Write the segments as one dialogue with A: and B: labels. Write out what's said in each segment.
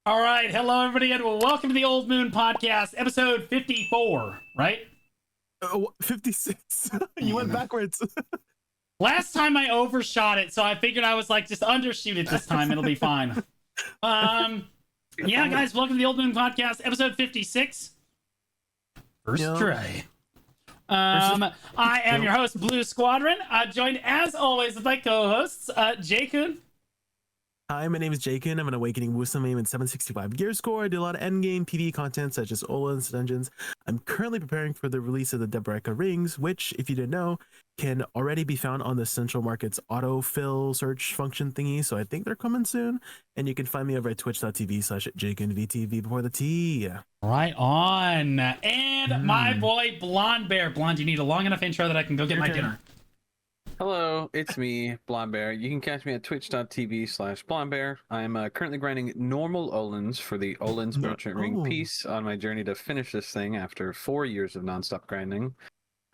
A: All right, hello everybody, and welcome to the Old Moon Podcast, episode 54. Right?
B: Oh, 56. You went backwards.
A: Last time I overshot it, so I figured I was like, just undershoot it this time. It'll be fine. Yeah, guys, welcome to the Old Moon Podcast, episode 56. First try. I am your host, Blue Squadron, joined as always with my co-hosts, Jay-kun.
B: Hi, my name is Jakin. I'm an Awakening Wusam aim in 765 gear score. I do a lot of endgame PvE content such as Olin's Dungeons. I'm currently preparing for the release of the Deboreka rings, which, if you didn't know, can already be found on the Central Market's autofill search function thingy. So I think they're coming soon. And you can find me over at twitch.tv/JakinVTV before the T.
A: Right on. And my boy, Blonde Bear. Blonde, you need a long enough intro that I can go get my dinner.
C: Hello, it's me, Blonde Bear. You can catch me at twitch.tv/Blonde Bear. I'm currently grinding normal Olins for the Olins Merchant Ring piece on my journey to finish this thing after 4 years of nonstop grinding.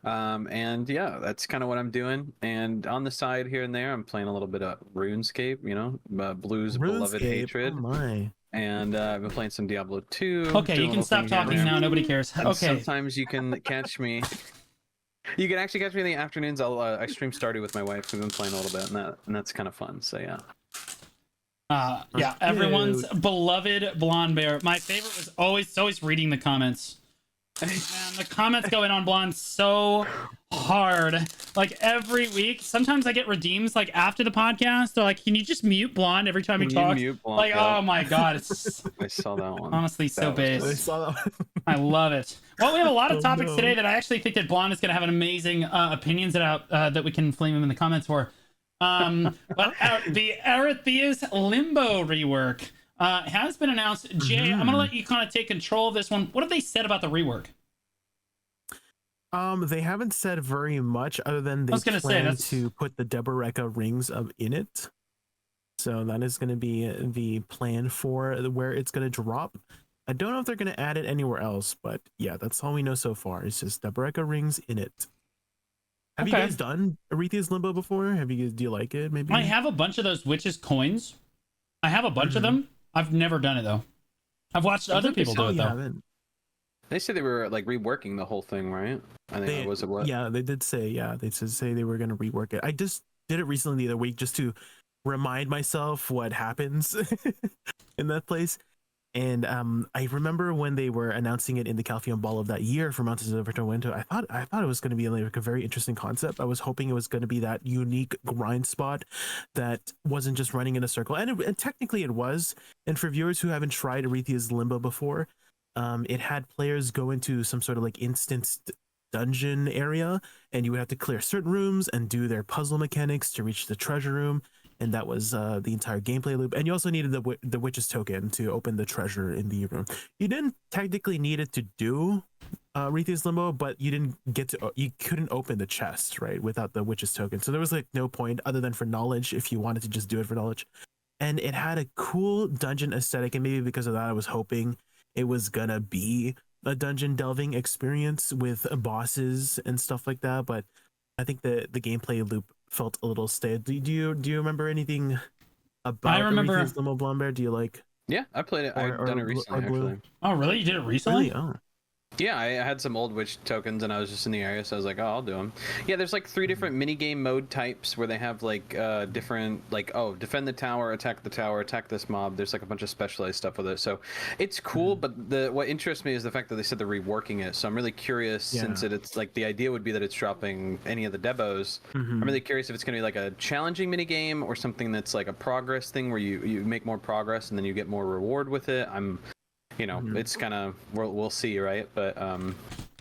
C: And yeah, that's kind of what I'm doing. And on the side here and there, I'm playing a little bit of RuneScape, you know, Blue's beloved hatred.
B: Oh my.
C: And I've been playing some Diablo 2.
A: Okay, you can stop talking now. Nobody cares.
C: And
A: okay.
C: Sometimes you can catch me. You can actually catch me in the afternoons. I stream Stardew with my wife. We've been playing a little bit, and that's kind of fun. So yeah.
A: Yeah, everyone's beloved Blonde Bear. My favorite was always reading the comments. Man, the comments going on Blonde so hard. Like every week. Sometimes I get redeems like after the podcast. They're like, "Can you just mute Blonde every time he talks?" Like, oh my god, it's
C: I saw that one.
A: Honestly, so base.
B: I saw that one.
A: I love it. Well, we have a lot of topics today that I actually think that Blonde is going to have an amazing opinions that we can flame him in the comments for. But the Erethea's Limbo Rework has been announced. Jay, I'm going to let you kind of take control of this one. What have they said about the rework?
B: They haven't said very much other than they plan to put the Deboreka rings in it. So that is going to be the plan for where it's going to drop. I don't know if they're going to add it anywhere else, but yeah, that's all we know so far. It's just Deboreka rings in it. Have you guys done Erethea's Limbo before? Do you like it? Maybe
A: I have a bunch of those witches coins. I have a bunch of them. I've never done it though. I've watched other people do it though.
C: They said they were like reworking the whole thing, right? I think that was it. What?
B: Yeah, they did say. Yeah, they did say they were going to rework it. I just did it recently the other week just to remind myself what happens in that place. And I remember when they were announcing it in the Calpheon Ball of that year for Mountains of Winter, I thought it was going to be like a very interesting concept. I was hoping it was going to be that unique grind spot that wasn't just running in a circle, and technically it was. And for viewers who haven't tried Erethea's Limbo before, it had players go into some sort of like instant dungeon area, and you would have to clear certain rooms and do their puzzle mechanics to reach the treasure room. And that was the entire gameplay loop. And you also needed the witch's token to open the treasure in the room. You didn't technically need it to do Erethea's Limbo, but you couldn't open the chest, right, without the witch's token. So there was like no point other than for knowledge if you wanted to just do it for knowledge. And it had a cool dungeon aesthetic, and maybe because of that I was hoping it was gonna be a dungeon delving experience with bosses and stuff like that. But I think the gameplay loop felt a little stale. Do you remember anything about Erethea's Limbo, Blonde Bear? Do you like?
C: Yeah, I played it. I've done it recently, actually.
A: Oh, really? You did it recently?
B: Really? Oh.
C: Yeah, I had some old witch tokens and I was just in the area, so I was like, oh, I'll do them. Yeah, there's like 3 different minigame mode types where they have like different, like, oh, defend the tower, attack this mob. There's like a bunch of specialized stuff with it. So it's cool, but what interests me is the fact that they said they're reworking it. So I'm really curious, since it's like the idea would be that it's dropping any of the Debos. I'm really curious if it's going to be like a challenging minigame or something that's like a progress thing where you make more progress and then you get more reward with it. It's kind of, we'll see, right? But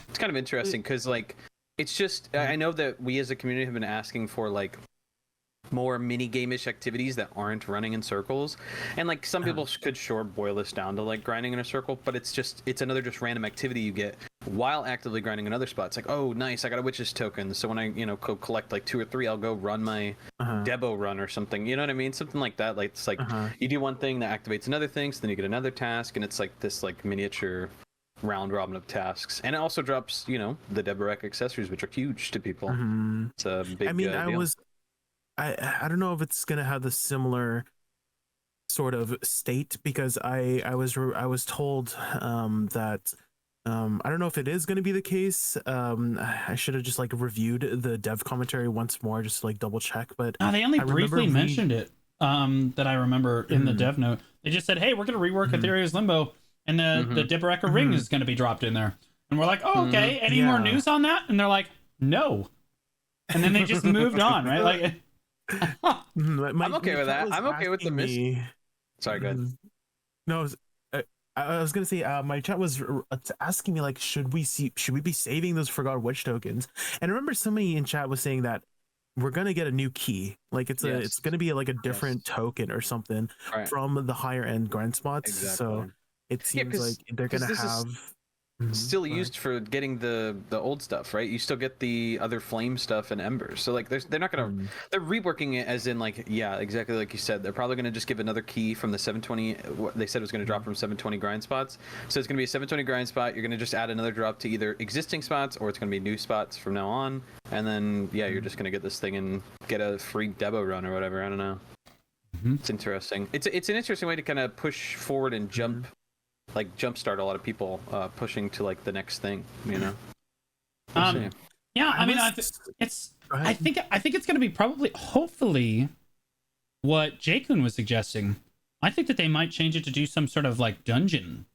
C: it's kind of interesting because like it's just, I know that we as a community have been asking for like more mini game-ish activities that aren't running in circles, and like some people could boil this down to like grinding in a circle, but it's another just random activity you get while actively grinding another spot. It's like, oh nice, I got a witch's token, so when I go collect like 2 or 3, I'll go run my Debo run or something, you know what I mean, something like that. Like it's like you do one thing that activates another thing, so then you get another task, and it's like this like miniature round robin of tasks. And it also drops the Deboreka accessories, which are huge to people. It's a big deal.
B: I don't know if it's gonna have the similar sort of state, because I was told that I don't know if it is going to be the case. I should have just like reviewed the dev commentary once more, just to, like double check. But
A: They only
B: I remember
A: briefly mentioned it. That I remember in the dev note. They just said, "Hey, we're going to rework Etherea's Limbo, and the Dippereka ring is going to be dropped in there." And we're like, "Oh, okay. Any more news on that?" And they're like, "No." And then they just moved on, right? Like,
C: I'm okay with that. I'm okay with the miss. Sorry, go ahead.
B: No, I was gonna say my chat was asking me like, should we be saving those forgotten witch tokens? And I remember somebody in chat was saying that we're gonna get a new key, like it's gonna be like a different token or something from the higher end grind spots.
C: Exactly.
B: So it seems like they're gonna have
C: still used for getting the old stuff, right? You still get the other flame stuff and embers. So like they're not gonna they're reworking it as in like, yeah, exactly like you said. They're probably gonna just give another key from the 720. What they said it was gonna drop from 720 grind spots. So it's gonna be a 720 grind spot. You're gonna just add another drop to either existing spots, or it's gonna be new spots from now on. And then you're just gonna get this thing and get a free Debo run or whatever. I don't know. It's interesting. It's an interesting way to kind of push forward and jump. Like jumpstart a lot of people pushing to like the next thing, you know.
A: Yeah, I mean, I think it's going to be probably, hopefully, what J-Kun was suggesting. I think that they might change it to do some sort of like dungeon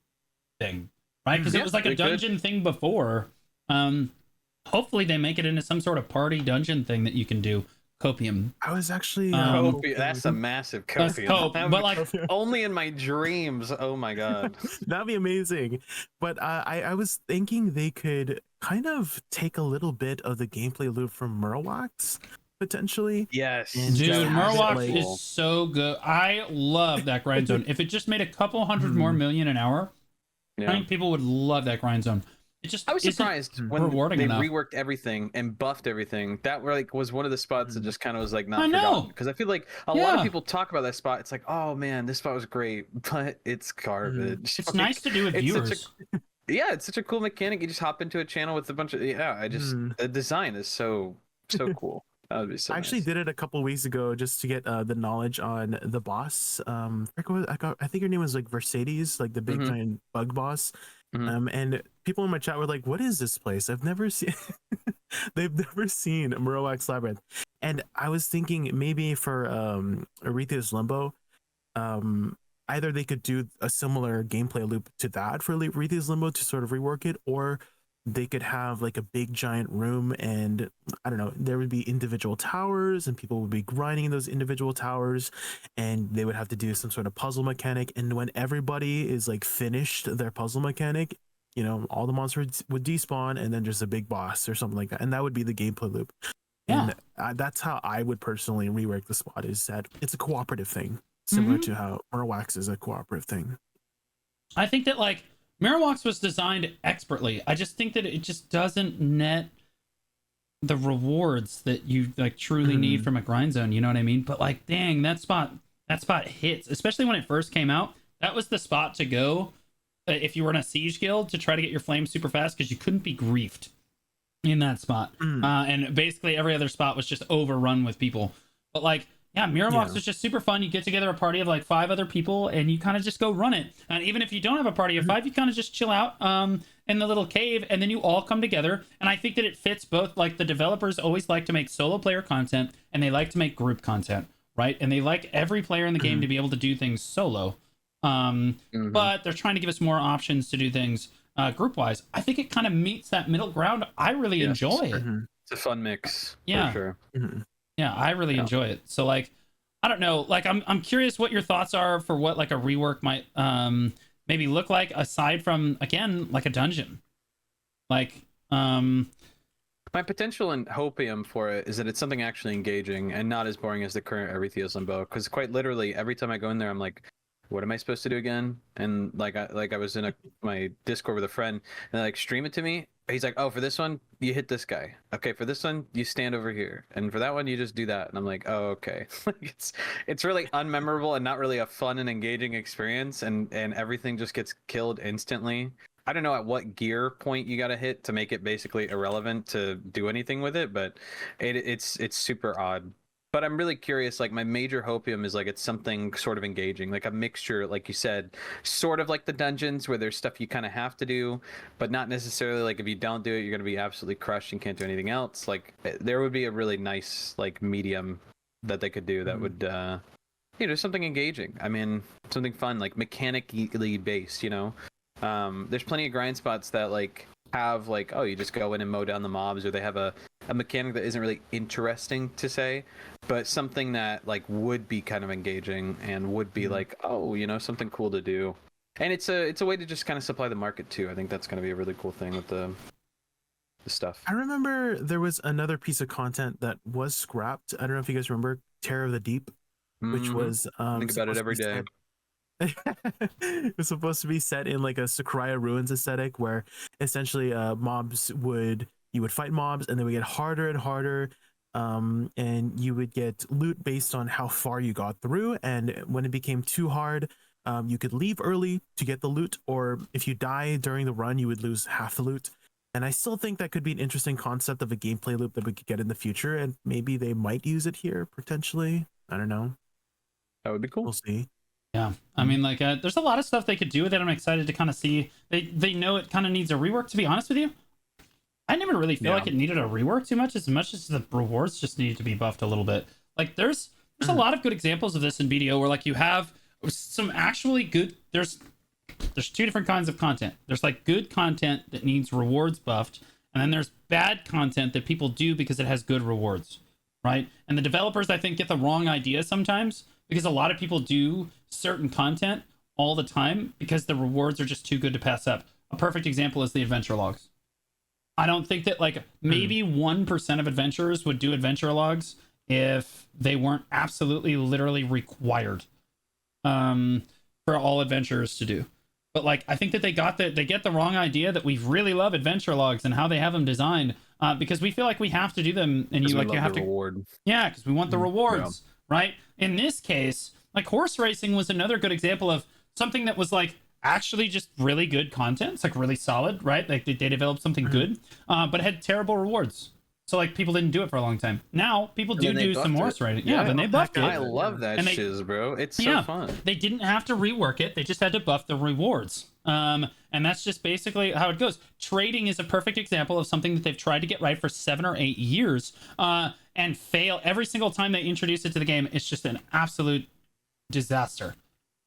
A: thing, right? Because it was like a dungeon thing before. Hopefully, they make it into some sort of party dungeon thing that you can do. Copium.
B: I was actually
C: that's a massive copium.
A: But like
C: only in my dreams. Oh my god,
B: that'd be amazing. But I was thinking they could kind of take a little bit of the gameplay loop from Murlocs potentially.
C: Yes,
A: dude, Murlocs is so good. I love that grind zone. If it just made a couple hundred more million an hour, I think people would love that grind zone.
C: I was surprised when they
A: enough.
C: reworked everything and buffed everything. That was one of the spots that just kind of was like not forgotten. Because I feel like a lot of people talk about that spot. It's like, oh man, this spot was great, but it's garbage.
A: It's nice to do with viewers.
C: It's such a cool mechanic. You just hop into a channel with a bunch of the design is so cool. That would be so.
B: I actually did it a couple of weeks ago just to get the knowledge on the boss. I think her name was like Mercedes, like the big giant bug boss. And people in my chat were like, "What is this place? I've never seen." They've never seen Murlocs Labyrinth, and I was thinking maybe for Erethea's Limbo, either they could do a similar gameplay loop to that for Erethea's Limbo to sort of rework it, or they could have like a big giant room, and I don't know, there would be individual towers and people would be grinding in those individual towers, and they would have to do some sort of puzzle mechanic, and when everybody is like finished their puzzle mechanic, you know, all the monsters would despawn and then just a big boss or something like that, and that would be the gameplay loop. And that's how I would personally rework the spot, is that it's a cooperative thing, similar to how Murlocs is a cooperative thing.
A: I think that like Murlocs was designed expertly. I just think that it just doesn't net the rewards that you like truly need from a grind zone. You know what I mean? But like, dang, that spot hits, especially when it first came out. That was the spot to go if you were in a siege guild to try to get your flames super fast, because you couldn't be griefed in that spot. And basically every other spot was just overrun with people. But like, Murlocs was just super fun. You get together a party of like 5 other people and you kind of just go run it. And even if you don't have a party of 5, you kind of just chill out in the little cave, and then you all come together. And I think that it fits both. Like, the developers always like to make solo player content and they like to make group content, right? And they like every player in the game to be able to do things solo. But they're trying to give us more options to do things group wise. I think it kind of meets that middle ground. I really enjoy it.
C: It's a fun mix.
A: Yeah.
C: For sure.
A: Yeah, I really enjoy it. So like, I don't know, like I'm curious what your thoughts are for what like a rework might maybe look like, aside from, again, like a dungeon. Like
C: my potential and hopium for it is that it's something actually engaging and not as boring as the current Erethea's Limbo, because quite literally every time I go in there I'm like, what am I supposed to do again? And like I was in my Discord with a friend, and they like, stream it to me. He's like, oh, for this one you hit this guy, okay, for this one you stand over here, and for that one you just do that. And I'm like, oh, okay. It's really unmemorable and not really a fun and engaging experience, and everything just gets killed instantly. I don't know at what gear point you got to hit to make it basically irrelevant to do anything with it, but it's super odd. But I'm really curious. Like my major hopium is like it's something sort of engaging, like a mixture, like you said, sort of like the dungeons where there's stuff you kind of have to do, but not necessarily like if you don't do it, you're gonna be absolutely crushed and can't do anything else. Like there would be a really nice like medium that they could do that would, something engaging. I mean, something fun, like mechanically based. There's plenty of grind spots that like have like, oh, you just go in and mow down the mobs, or they have a mechanic that isn't really interesting to say, but something that like would be kind of engaging and would be like, oh, something cool to do. And it's a way to just kind of supply the market too. I think that's going to be a really cool thing with the stuff.
B: I remember there was another piece of content that was scrapped. I don't know if you guys remember Terror of the Deep, which was
C: think about it every day.
B: It was supposed to be set in like a Sakurai Ruins aesthetic, where essentially you would fight mobs and they would get harder and harder, and you would get loot based on how far you got through. And when it became too hard, you could leave early to get the loot, or if you die during the run, you would lose half the loot. And I still think that could be an interesting concept of a gameplay loop that we could get in the future, and maybe they might use it here potentially. I don't know.
C: That would be cool.
B: We'll see.
A: Yeah, I mean, like, there's a lot of stuff they could do with it. I'm excited to kind of see. They know it kind of needs a rework, to be honest with you. I never really feel like it needed a rework too much as the rewards just needed to be buffed a little bit. Like, there's a lot of good examples of this in BDO where, like, you have some actually good... There's two different kinds of content. There's, like, good content that needs rewards buffed, and then there's bad content that people do because it has good rewards, right? And the developers, I think, get the wrong idea sometimes, because a lot of people do certain content all the time because the rewards are just too good to pass up. A perfect example is the adventure logs. I don't think that like maybe 1% of adventurers would do adventure logs if they weren't absolutely literally required for all adventurers to do. But like I think that they get the wrong idea that we really love adventure logs and how they have them designed, because we feel like we have to do them, and you have to reward. Yeah, because we want the rewards, right? In this case, like horse racing was another good example of something that was like actually just really good content. It's like really solid, right? Like they developed something good, but it had terrible rewards. So like people didn't do it for a long time. Now people do some horse riding. Yeah, then they buffed it.
C: I love that shiz, bro. It's so fun.
A: They didn't have to rework it. They just had to buff the rewards. And that's just basically how it goes. Trading is a perfect example of something that they've tried to get right for 7 or 8 years, and fail every single time they introduce it to the game. It's just an absolute disaster.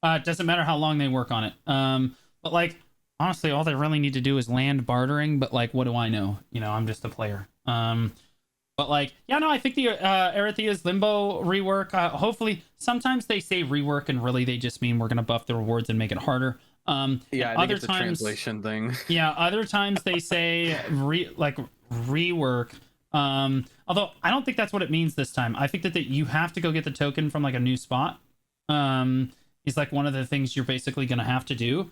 A: It doesn't matter how long they work on it. But like honestly, all they really need to do is land bartering. But like, what do I know? I'm just a player. But like, yeah, no, I think the Erethea's Limbo rework. Hopefully, sometimes they say rework and really they just mean we're gonna buff the rewards and make it harder.
C: I think it's a translation thing.
A: Yeah, other times they say rework. Although I don't think that's what it means this time. I think that you have to go get the token from like a new spot. Is like one of the things you're basically gonna have to do.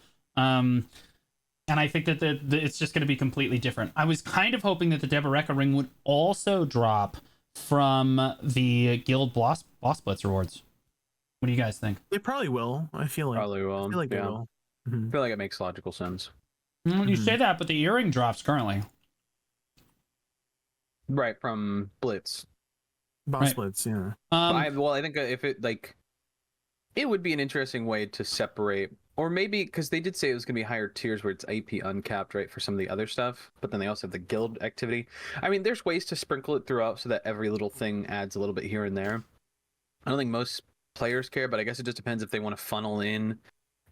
A: And I think that it's just going to be completely different. I was kind of hoping that the Deboreka ring would also drop from the guild boss blitz rewards. What do you guys think?
B: They probably will. I feel like
C: they will.
B: They will.
C: I feel like it makes logical sense.
A: You say that, but the earring drops currently.
C: Right, from blitz.
B: Boss blitz, yeah.
C: I think if it like, it would be an interesting way to separate. Or maybe, because they did say it was going to be higher tiers where it's AP uncapped, right, for some of the other stuff. But then they also have the guild activity. I mean, there's ways to sprinkle it throughout so that every little thing adds a little bit here and there. I don't think most players care, but I guess it just depends if they want to funnel in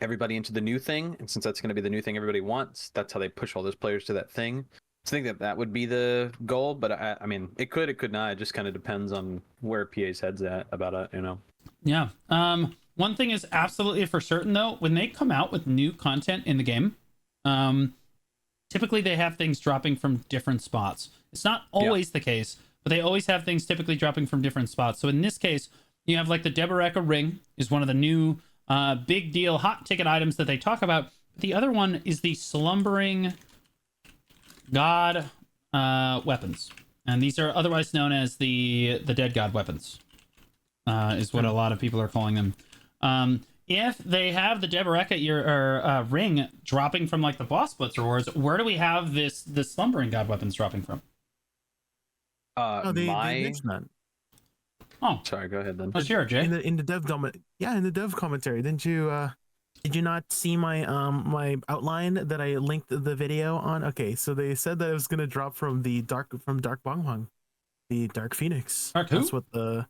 C: everybody into the new thing. And since that's going to be the new thing everybody wants, that's how they push all those players to that thing. So I think that would be the goal. But I mean, it could not. It just kind of depends on where PA's head's at about it,
A: Yeah. One thing is absolutely for certain, though, when they come out with new content in the game, typically they have things dropping from different spots. It's not always the case, but they always have things typically dropping from different spots. So in this case, you have like the Deboreka ring is one of the new big deal hot ticket items that they talk about. The other one is the Slumbering God Weapons. And these are otherwise known as the Dead God Weapons, is what a lot of people are calling them. If they have the Deboreka ring dropping from like the boss blitz rewards, where do we have the Slumbering God Weapons dropping from?
B: They mentioned that.
A: Oh,
C: Sorry, go ahead then.
A: let's hear it, Jay.
B: In the dev commentary, didn't you did you not see my my outline that I linked the video on? Okay, so they said that it was gonna drop from Dark Bonghwang, the Dark Phoenix.
A: Dark who?
B: That's what the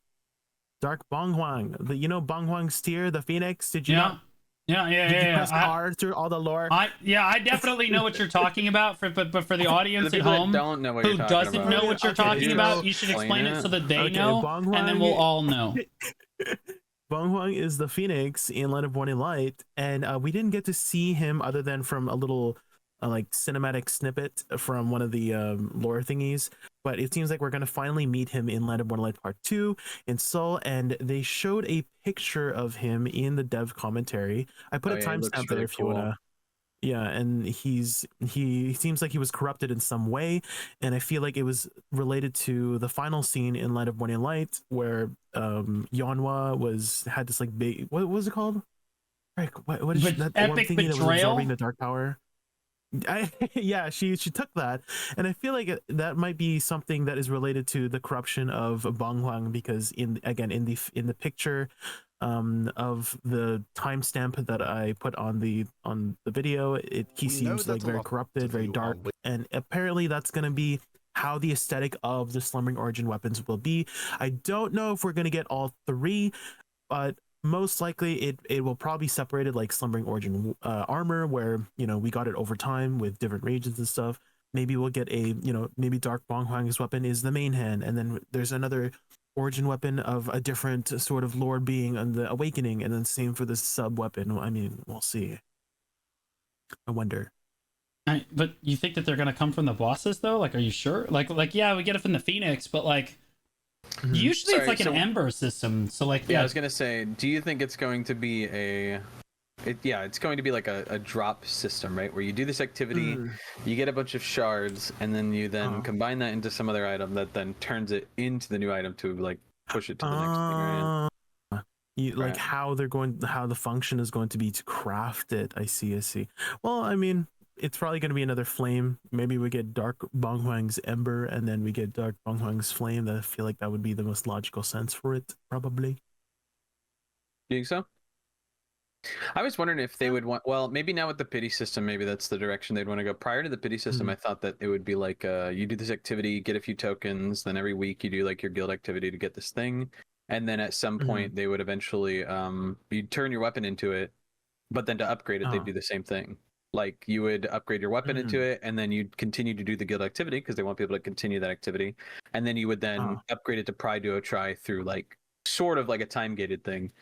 B: Dark Bonghwang, the Bonghwang's tier, the Phoenix. Did you not? Did you press R through all the lore?
A: I definitely know what you're talking about. But for the audience at home
C: don't know what
A: who
C: you're talking
A: doesn't
C: about.
A: know what you're talking about, you should explain it so that they know, and then we'll all know.
B: Bonghwang is the Phoenix in Land of Morning Light, and we didn't get to see him other than from a little like cinematic snippet from one of the lore thingies. But it seems like we're gonna finally meet him in Land of Morning Light Part 2 in Seoul, and they showed a picture of him in the dev commentary. I put a timestamp there if you wanna. Yeah, and he seems like he was corrupted in some way, and I feel like it was related to the final scene in Land of Morning Light where Yeonhwa had this like big, what was it called? Like, what is that
A: epic
B: one thingy
A: betrayal?
B: that was absorbing the Dark Power? Yeah, she took that, and I feel like that might be something that is related to the corruption of Bonghwang, because in the picture of the timestamp that I put on the video, he seems like very corrupted, very dark, and apparently that's going to be how the aesthetic of the Slumbering Origin weapons will be. I don't know if we're going to get all three, but most likely it will probably be separated like Slumbering Origin armor, where we got it over time with different regions and stuff. Maybe we'll get maybe Dark Bonghwang's weapon is the main hand, and then there's another origin weapon of a different sort of lord being on the Awakening, and then same for the sub weapon. I mean, we'll see. I wonder.
A: But you think that they're gonna come from the bosses though? Like, are you sure? Like yeah, we get it from the Phoenix, but like usually it's like an Ember system. So like
C: I was gonna say, do you think it's going to be it's going to be like a drop system, right? Where you do this activity, you get a bunch of shards, and then you combine that into some other item that then turns it into the new item to like push it to the next thing, right?
B: Like how the function is going to be to craft it. I see. Well, I mean, it's probably going to be another flame. Maybe we get Dark Bonghwang's Ember, and then we get Dark Bonghwang's Flame. I feel like that would be the most logical sense for it, probably.
C: You think so? I was wondering if they would want, well, maybe now with the pity system, maybe that's the direction they'd want to go. Prior to the pity system, I thought that it would be like, you do this activity, get a few tokens, then every week you do like your guild activity to get this thing. And then at some point they would eventually, you'd turn your weapon into it, but then to upgrade it, they'd do the same thing. Like you would upgrade your weapon into it, and then you'd continue to do the guild activity because they want people to continue that activity. And then you would then upgrade it to Pry Duo Try through like sort of like a time gated thing.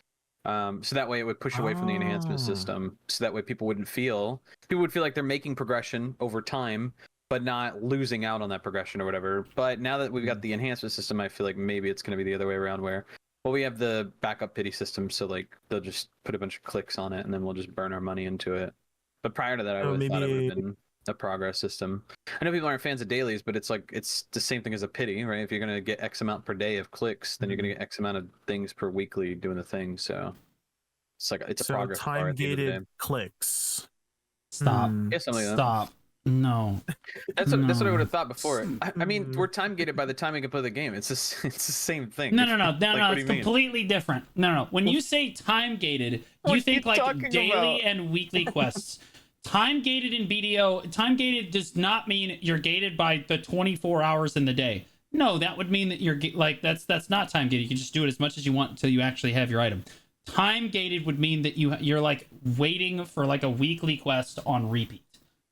C: So that way it would push away from the enhancement system. So that way people would feel like they're making progression over time, but not losing out on that progression or whatever. But now that we've got the enhancement system, I feel like maybe it's going to be the other way around, where we have the backup pity system, so like they'll just put a bunch of clicks on it and then we'll just burn our money into it. But prior to that, I would have thought it would have been a progress system. I know people aren't fans of dailies, but it's like it's the same thing as a pity, right? If you're going to get X amount per day of clicks, then you're going to get X amount of things per weekly doing the thing. So it's a progress bar at the end of the day.
B: Time-gated clicks.
A: Stop.
C: Yeah, something like that.
A: Stop. No.
C: That's what I would have thought before. I mean, we're time gated by the time we can play the game. It's the same thing.
A: No. It's completely different. No. When you say time gated, you think like daily and weekly quests. Time gated in BDO, time gated does not mean you're gated by the 24 hours in the day. No, that would mean that you're like that's not time gated. You can just do it as much as you want until you actually have your item. Time gated would mean that you're like waiting for like a weekly quest on repeat.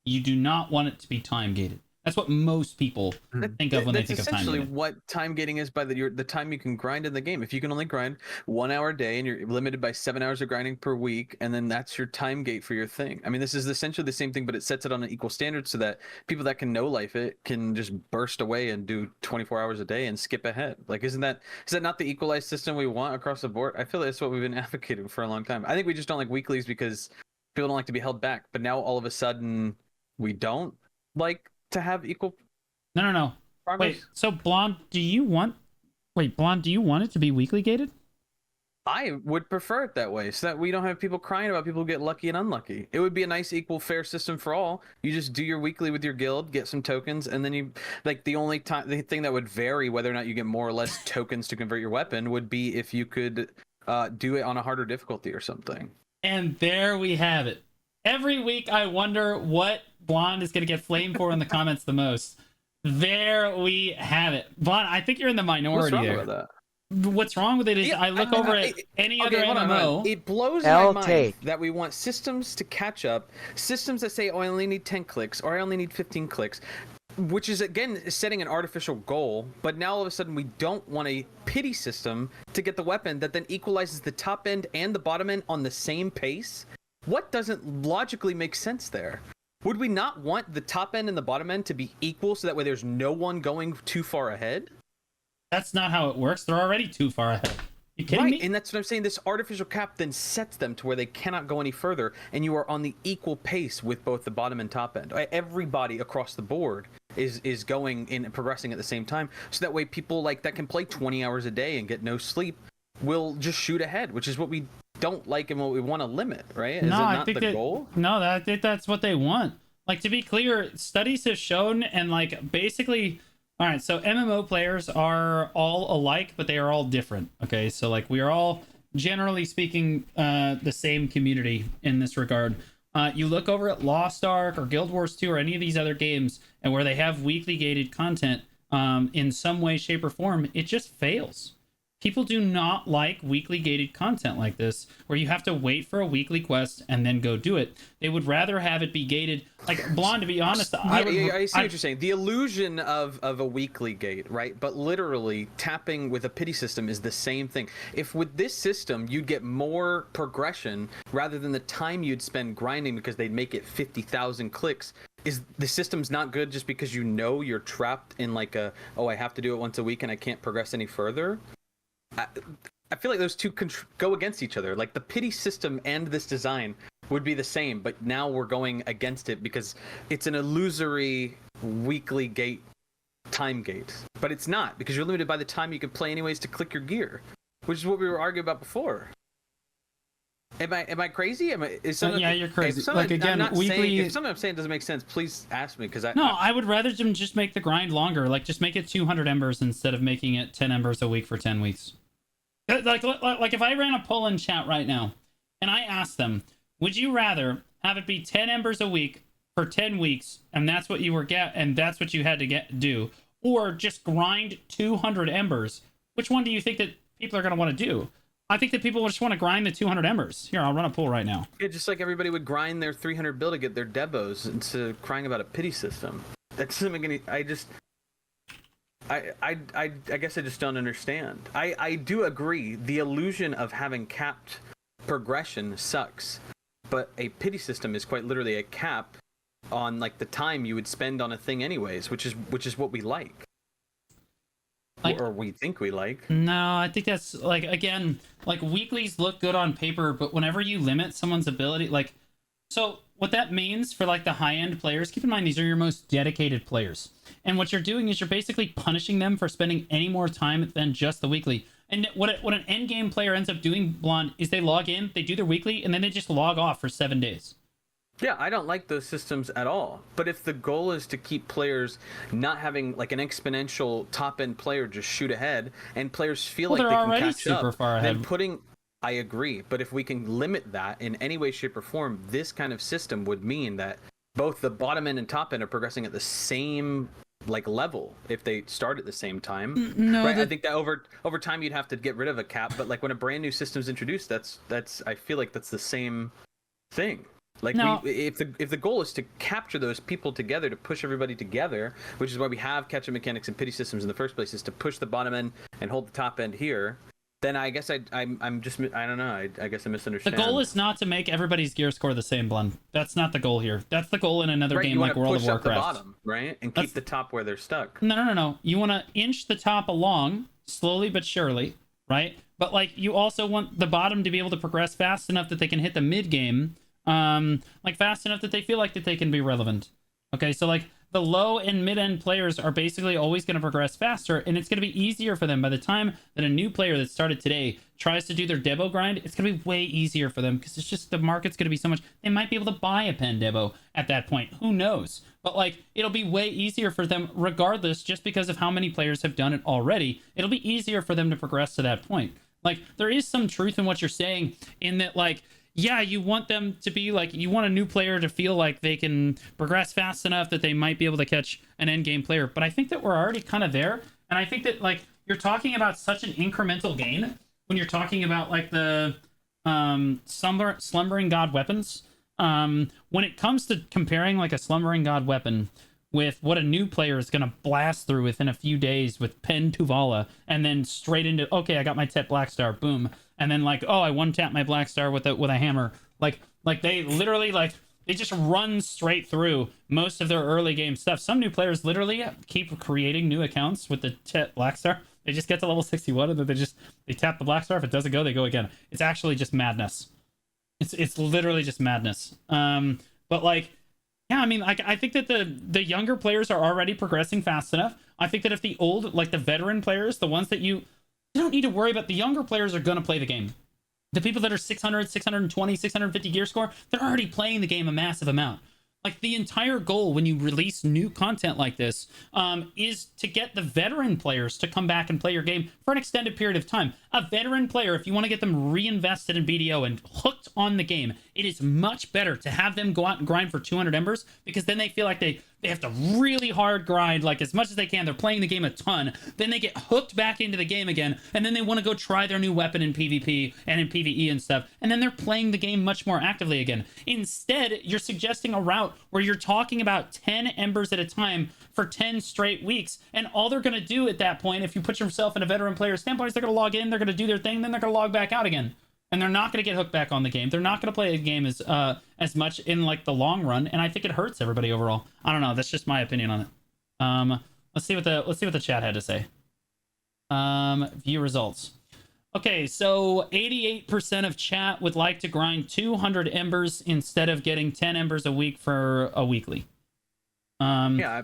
A: You do not want it to be time gated. That's what most people think of when they think of time gated.
C: Essentially what time gating is by the time you can grind in the game. If you can only grind 1 hour a day and you're limited by 7 hours of grinding per week, and then that's your time gate for your thing. I mean, this is essentially the same thing, but it sets it on an equal standard so that people that can no life it can just burst away and do 24 hours a day and skip ahead. Like, is that not the equalized system we want across the board? I feel like that's what we've been advocating for a long time. I think we just don't like weeklies because people don't like to be held back. But now all of a sudden we don't like to have equal.
A: No.
C: Progress.
A: Wait, so Blonde, do you want it to be weekly gated?
C: I would prefer it that way, so that we don't have people crying about people who get lucky and unlucky. It would be a nice, equal, fair system for all. You just do your weekly with your guild, get some tokens, and then you like the thing that would vary whether or not you get more or less tokens to convert your weapon would be if you could do it on a harder difficulty or something.
A: And there we have it. Every week I wonder what Blonde is going to get flamed for in the comments the most. There we have it. Blonde, I think you're in the minority.
C: What's wrong
A: there.
C: with that?
A: What's wrong with it is I look over at any other
C: hold on.
A: MMO.
C: It blows my mind that we want systems to catch up. Systems that say, oh, I only need 10 clicks or I only need 15 clicks, which is, again, setting an artificial goal. But now all of a sudden we don't want a pity system to get the weapon that then equalizes the top end and the bottom end on the same pace. What doesn't logically make sense there? Would we not want the top end and the bottom end to be equal so that way there's no one going too far ahead?
A: That's not how it works. They're already too far ahead. You kidding me?
C: And that's what I'm saying. This artificial cap then sets them to where they cannot go any further, and you are on the equal pace with both the bottom and top end. Everybody across the board is going and progressing at the same time, so that way people like that can play 20 hours a day and get no sleep will just shoot ahead, which is what we don't like and what we want to limit, right? Is
A: No,
C: it
A: I
C: not
A: think
C: the goal?
A: No, I think that's what they want. Like, to be clear, studies have shown, and like basically, all right, so MMO players are all alike, but they are all different. Okay, so like we are all, generally speaking, the same community in this regard. You look over at Lost Ark or Guild Wars 2 or any of these other games, and where they have weekly gated content in some way, shape, or form, it just fails. People do not like weekly gated content like this, where you have to wait for a weekly quest and then go do it. They would rather have it be gated. Like, Blonde, to be honest,
C: I see what you're saying. The illusion of a weekly gate, right? But literally, tapping with a pity system is the same thing. If with this system, you'd get more progression rather than the time you'd spend grinding because they'd make it 50,000 clicks. Is the system's not good just because you know you're trapped in like I have to do it once a week and I can't progress any further? I feel like those two go against each other. Like the pity system and this design would be the same, but now we're going against it because it's an illusory weekly gate, time gate. But it's not, because you're limited by the time you can play anyways to click your gear, which is what we were arguing about before. Am I crazy?
A: Yeah, you're crazy. Like, again, weekly.
C: If something I'm saying doesn't make sense, please ask me, because
A: I would rather them just make the grind longer. Like, just make it 200 embers instead of making it 10 embers a week for 10 weeks. Like if I ran a poll in chat right now and I asked them, would you rather have it be 10 embers a week for 10 weeks and that's what you were and that's what you had to do, or just grind 200 embers? Which one do you think that people are going to want to do? I think that people just want to grind the 200 embers. Here, I'll run a poll right now.
C: Yeah, just like everybody would grind their 300 bill to get their debos instead of crying about a pity system. That doesn't make any. I guess I just don't understand. I do agree. The illusion of having capped progression sucks, but a pity system is quite literally a cap on like the time you would spend on a thing anyways, which is what we like. Or we think we like.
A: No, I think that's like, again, like weeklies look good on paper, but whenever you limit someone's ability, like, so what that means for like the high-end players, keep in mind these are your most dedicated players, and what you're doing is you're basically punishing them for spending any more time than just the weekly. And what an end game player ends up doing, Blonde, is they log in, they do their weekly, and then they just log off for 7 days.
C: Yeah, I don't like those systems at all. But if the goal is to keep players not having like an exponential top-end player just shoot ahead, and players feel like they can catch
A: super
C: up,
A: far ahead.
C: then I agree. But if we can limit that in any way, shape, or form, this kind of system would mean that both the bottom end and top end are progressing at the same like level if they start at the same time.
A: No,
C: right? I think that over time you'd have to get rid of a cap. But like when a brand new system's introduced, that's I feel like that's the same thing. Like
A: no.
C: If the goal is to capture those people together, to push everybody together, which is why we have catch-up mechanics and pity systems in the first place, is to push the bottom end and hold the top end here. Then I guess I'm just I don't know. I guess I misunderstand.
A: The goal is not to make everybody's gear score the same, Blend. That's not the goal here. That's the goal in another game like World of Warcraft.
C: Push up the bottom, right, and keep the top where they're stuck.
A: No. You want to inch the top along slowly but surely, right? But like you also want the bottom to be able to progress fast enough that they can hit the mid game, like fast enough that they feel like that they can be relevant. Okay, so like the low and mid-end players are basically always going to progress faster, and it's going to be easier for them by the time that a new player that started today tries to do their Debo grind. It's going to be way easier for them because it's just the market's going to be so much. They might be able to buy a pen Debo at that point. Who knows? But like, it'll be way easier for them regardless, just because of how many players have done it already. It'll be easier for them to progress to that point. Like, there is some truth in what you're saying in that, like, yeah, you want them to be like, you want a new player to feel like they can progress fast enough that they might be able to catch an end game player. But I think that we're already kind of there. And I think that, like, you're talking about such an incremental gain when you're talking about like the Slumbering God Weapons. When it comes to comparing like a Slumbering God weapon with what a new player is going to blast through within a few days with Pen Tuvala, and then straight into, okay, I got my Tet Black Star, boom. And then like, oh, I one tap my Black Star with a hammer. Like they literally, like, they just run straight through most of their early game stuff. Some new players literally keep creating new accounts with the Tet Black Star. They just get to level 61 and then they tap the Black Star. If it doesn't go, they go again. It's actually just madness. It's literally just madness. But like, yeah, I mean, I think that the younger players are already progressing fast enough. I think that if the old, like the veteran players, the ones that you don't need to worry about, the younger players are going to play the game. The people that are 600, 620, 650 gear score, they're already playing the game a massive amount. Like, the entire goal when you release new content like this is to get the veteran players to come back and play your game for an extended period of time. A veteran player, if you want to get them reinvested in BDO and hooked on the game, it is much better to have them go out and grind for 200 embers, because then they feel like they have to really hard grind, like as much as they can. They're playing the game a ton. Then they get hooked back into the game again, and then they want to go try their new weapon in PvP and in PvE and stuff, and then they're playing the game much more actively again. Instead, you're suggesting a route where you're talking about 10 embers at a time for 10 straight weeks, and all they're going to do at that point, if you put yourself in a veteran player standpoint, is they're going to log in, they're going to do their thing, then they're going to log back out again. And they're not going to get hooked back on the game. They're not going to play the game as much in like the long run, and I think it hurts everybody overall. I don't know. That's just my opinion on it. Let's see what the chat had to say. View results. Okay, so 88% of chat would like to grind 200 embers instead of getting 10 embers a week for a weekly.
C: Yeah,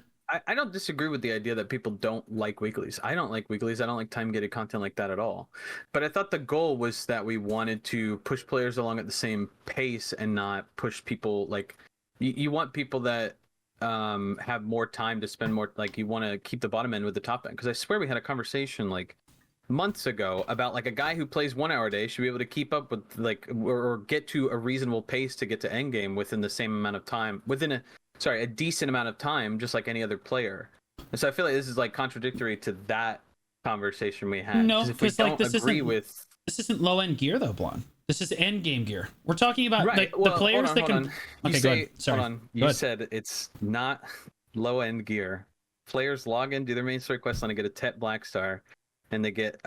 C: I don't disagree with the idea that people don't like weeklies. I don't like weeklies. I don't like time-gated content like that at all. But I thought the goal was that we wanted to push players along at the same pace and not push people, like, you want people that have more time to spend more, like, you want to keep the bottom end with the top end. Because I swear we had a conversation like months ago about like a guy who plays 1 hour a day should be able to keep up with like or get to a reasonable pace to get to endgame within the same amount of time, within a decent amount of time, just like any other player. And so I feel like this is like contradictory to that conversation we had.
A: No,
C: because like this
A: isn't low end gear though, Blonde. This is end game gear. We're talking about
C: right.
A: like the players that can. Okay, go ahead. Sorry.
C: Hold on. You said it's not low end gear. Players log in, do their main story quest line, and get a Tet Black Star, and they get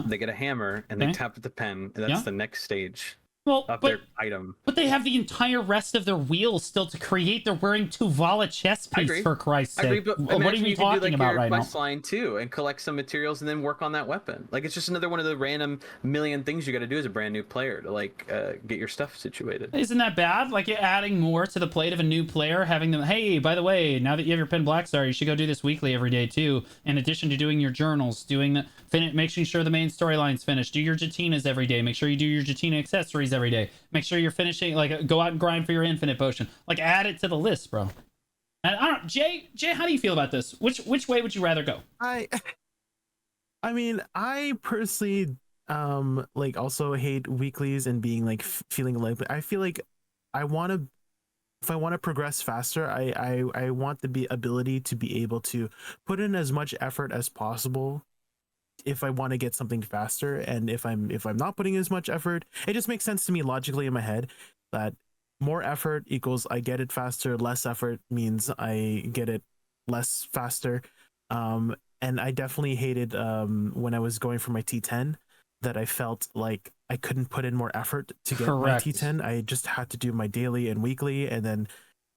C: they get a hammer, and they tap with the pen, and that's the next stage.
A: Well,
C: their item.
A: But they have the entire rest of their wheels still to create. They're wearing Tuvala chest piece, for Christ's sake.
C: I agree, but
A: what are you talking
C: do, like,
A: about
C: your
A: right now?
C: quest line too, and collect some materials, and then work on that weapon. Like, it's just another one of the random million things you got to do as a brand new player to like get your stuff situated.
A: Isn't that bad? Like, you're adding more to the plate of a new player, having them, hey, by the way, now that you have your Pen Black Star, you should go do this weekly every day too. In addition to doing your journals, making sure the main storyline's finished. Do your Jatinas every day. Make sure you do your Jatina accessories every day. Make sure you're finishing, like, go out and grind for your infinite potion. Like, add it to the list, bro. And I don't, Jay, how do you feel about this? Which way would you rather go?
B: I mean, I personally like also hate weeklies and being like feeling like, I feel like if I want to progress faster, I want the ability to be able to put in as much effort as possible if I want to get something faster. And if I'm not putting as much effort, it just makes sense to me logically in my head that more effort equals I get it faster, less effort means I get it less faster. And I definitely hated when I was going for my T10 that I felt like I couldn't put in more effort to get my T10. I just had to do my daily and weekly, and then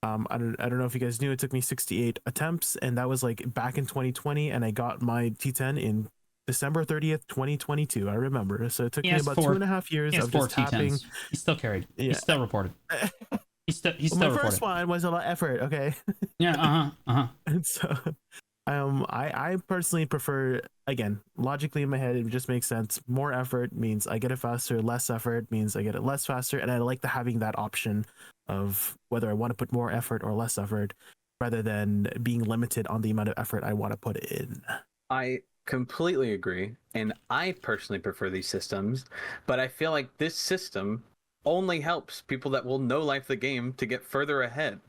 B: I don't know if you guys knew, it took me 68 attempts, and that was like back in 2020, and I got my T10 in December 30th, 2022. I remember. So it took me about 2.5 years of just tapping.
A: He's still carried. Yeah. He's still reported. He's still
B: my
A: reported.
B: first one was a lot of effort. Okay.
A: Yeah.
B: And so I personally prefer, again, logically in my head, it just makes sense. More effort means I get it faster, less effort means I get it less faster. And I like having that option of whether I want to put more effort or less effort rather than being limited on the amount of effort I want to put in.
C: I completely agree, and I personally prefer these systems, but I feel like this system only helps people that will know life the game to get further ahead,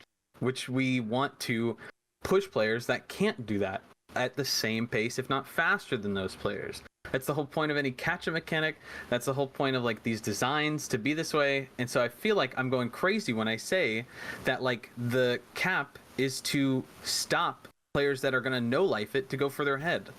C: which we want to push players that can't do that at the same pace, if not faster than those players. That's the whole point of any catch-up mechanic. That's the whole point of like these designs to be this way. And so I feel like I'm going crazy when I say that like the cap is to stop players that are going to know life it to go further ahead.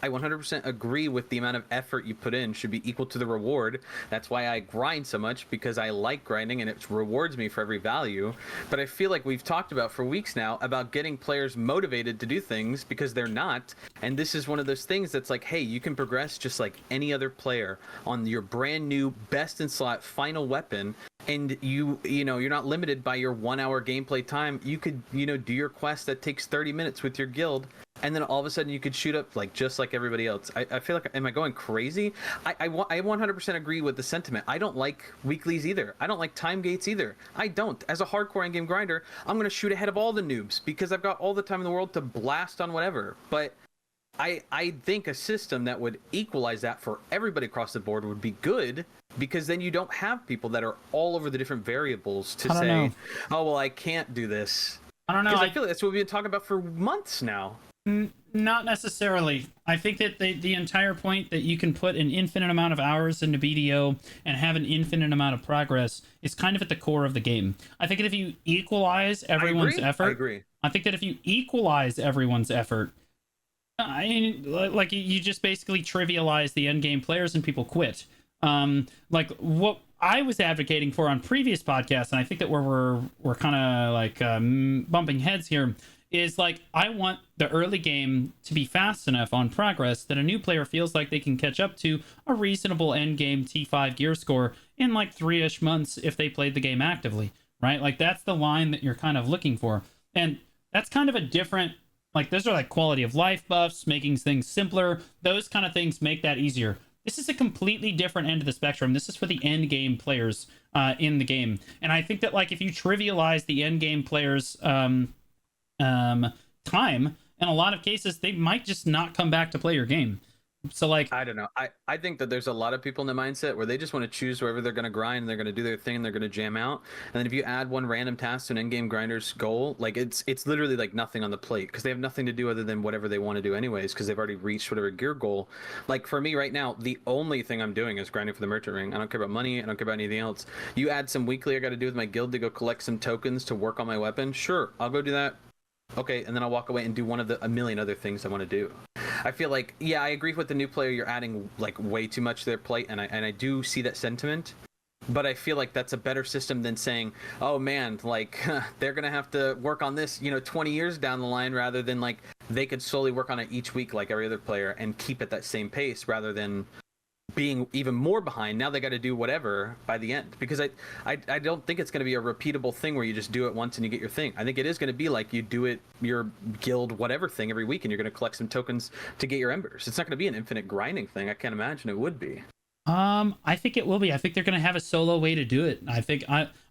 C: I 100% agree with the amount of effort you put in should be equal to the reward. That's why I grind so much, because I like grinding and it rewards me for every value. But I feel like we've talked about for weeks now about getting players motivated to do things because they're not. And this is one of those things that's like, hey, you can progress just like any other player on your brand new best in slot final weapon. And you know, you're not limited by your 1 hour gameplay time. You could, do your quest that takes 30 minutes with your guild. And then all of a sudden you could shoot up like just like everybody else. I feel like, am I going crazy? I 100% agree with the sentiment. I don't like weeklies either. I don't like time gates either. I don't. As a hardcore in-game grinder, I'm going to shoot ahead of all the noobs because I've got all the time in the world to blast on whatever. But I think a system that would equalize that for everybody across the board would be good, because then you don't have people that are all over the different variables to say, oh, well, I can't do this.
A: I don't know.
C: Because I feel like that's what we've been talking about for months now.
A: Not necessarily. I think that the entire point that you can put an infinite amount of hours into BDO and have an infinite amount of progress is kind of at the core of the game. I think that if you equalize everyone's effort,
C: I agree.
A: I think that if you equalize everyone's effort, like you just basically trivialize the end game players and people quit. Like what I was advocating for on previous podcasts, and I think that we're kind of like bumping heads here, is like I want the early game to be fast enough on progress that a new player feels like they can catch up to a reasonable end game T5 gear score in like 3-ish months if they played the game actively, right? Like that's the line that you're kind of looking for. And that's kind of a different, like those are like quality of life buffs, making things simpler. Those kind of things make that easier. This is a completely different end of the spectrum. This is for the end game players in the game. And I think that like if you trivialize the end game players time, in a lot of cases they might just not come back to play your game. So like
C: I don't know, I think that there's a lot of people in the mindset where they just want to choose wherever they're going to grind and they're going to do their thing and they're going to jam out. And then if you add one random task to an in-game grinder's goal, like it's literally like nothing on the plate, because they have nothing to do other than whatever they want to do anyways, because they've already reached whatever gear goal. Like for me right now, the only thing I'm doing is grinding for the merchant ring. I don't care about money, I don't care about anything else. You add some weekly I got to do with my guild to go collect some tokens to work on my weapon, sure, I'll go do that. Okay, and then I'll walk away and do one of a million other things I want to do. I feel like, yeah, I agree with the new player. You're adding like way too much to their plate, and I do see that sentiment. But I feel like that's a better system than saying, oh man, like they're gonna have to work on this, 20 years down the line, rather than like they could slowly work on it each week like every other player and keep at that same pace, rather than being even more behind. Now they got to do whatever by the end, because I don't think it's going to be a repeatable thing where you just do it once and you get your thing. I think it is going to be like you do it your guild whatever thing every week and you're going to collect some tokens to get your embers. It's not going to be an infinite grinding thing. I can't imagine it would be.
A: I think it will be. I think they're going to have a solo way to do it. I think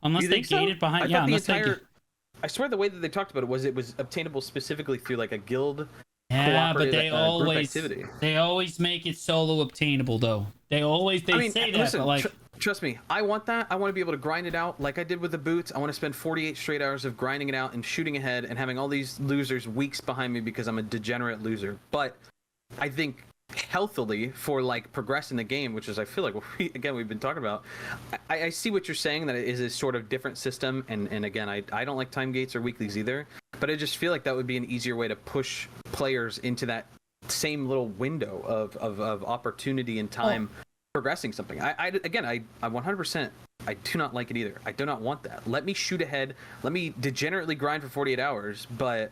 A: unless they gate it behind,
C: I swear the way that they talked about it was obtainable specifically through like a guild.
A: Yeah, but they always make it solo obtainable though. Say that,
C: listen,
A: but like
C: trust me, I want that. I want to be able to grind it out like I did with the boots. I want to spend 48 straight hours of grinding it out and shooting ahead and having all these losers weeks behind me because I'm a degenerate loser. But I think healthily for like progressing the game, which is I feel like we've been talking about. I see what you're saying, that it is a sort of different system, and again I don't like time gates or weeklies either, but I just feel like that would be an easier way to push players into that same little window of opportunity and time progressing something. I 100% I do not like it either. I do not want that. Let me shoot ahead, let me degenerately grind for 48 hours, but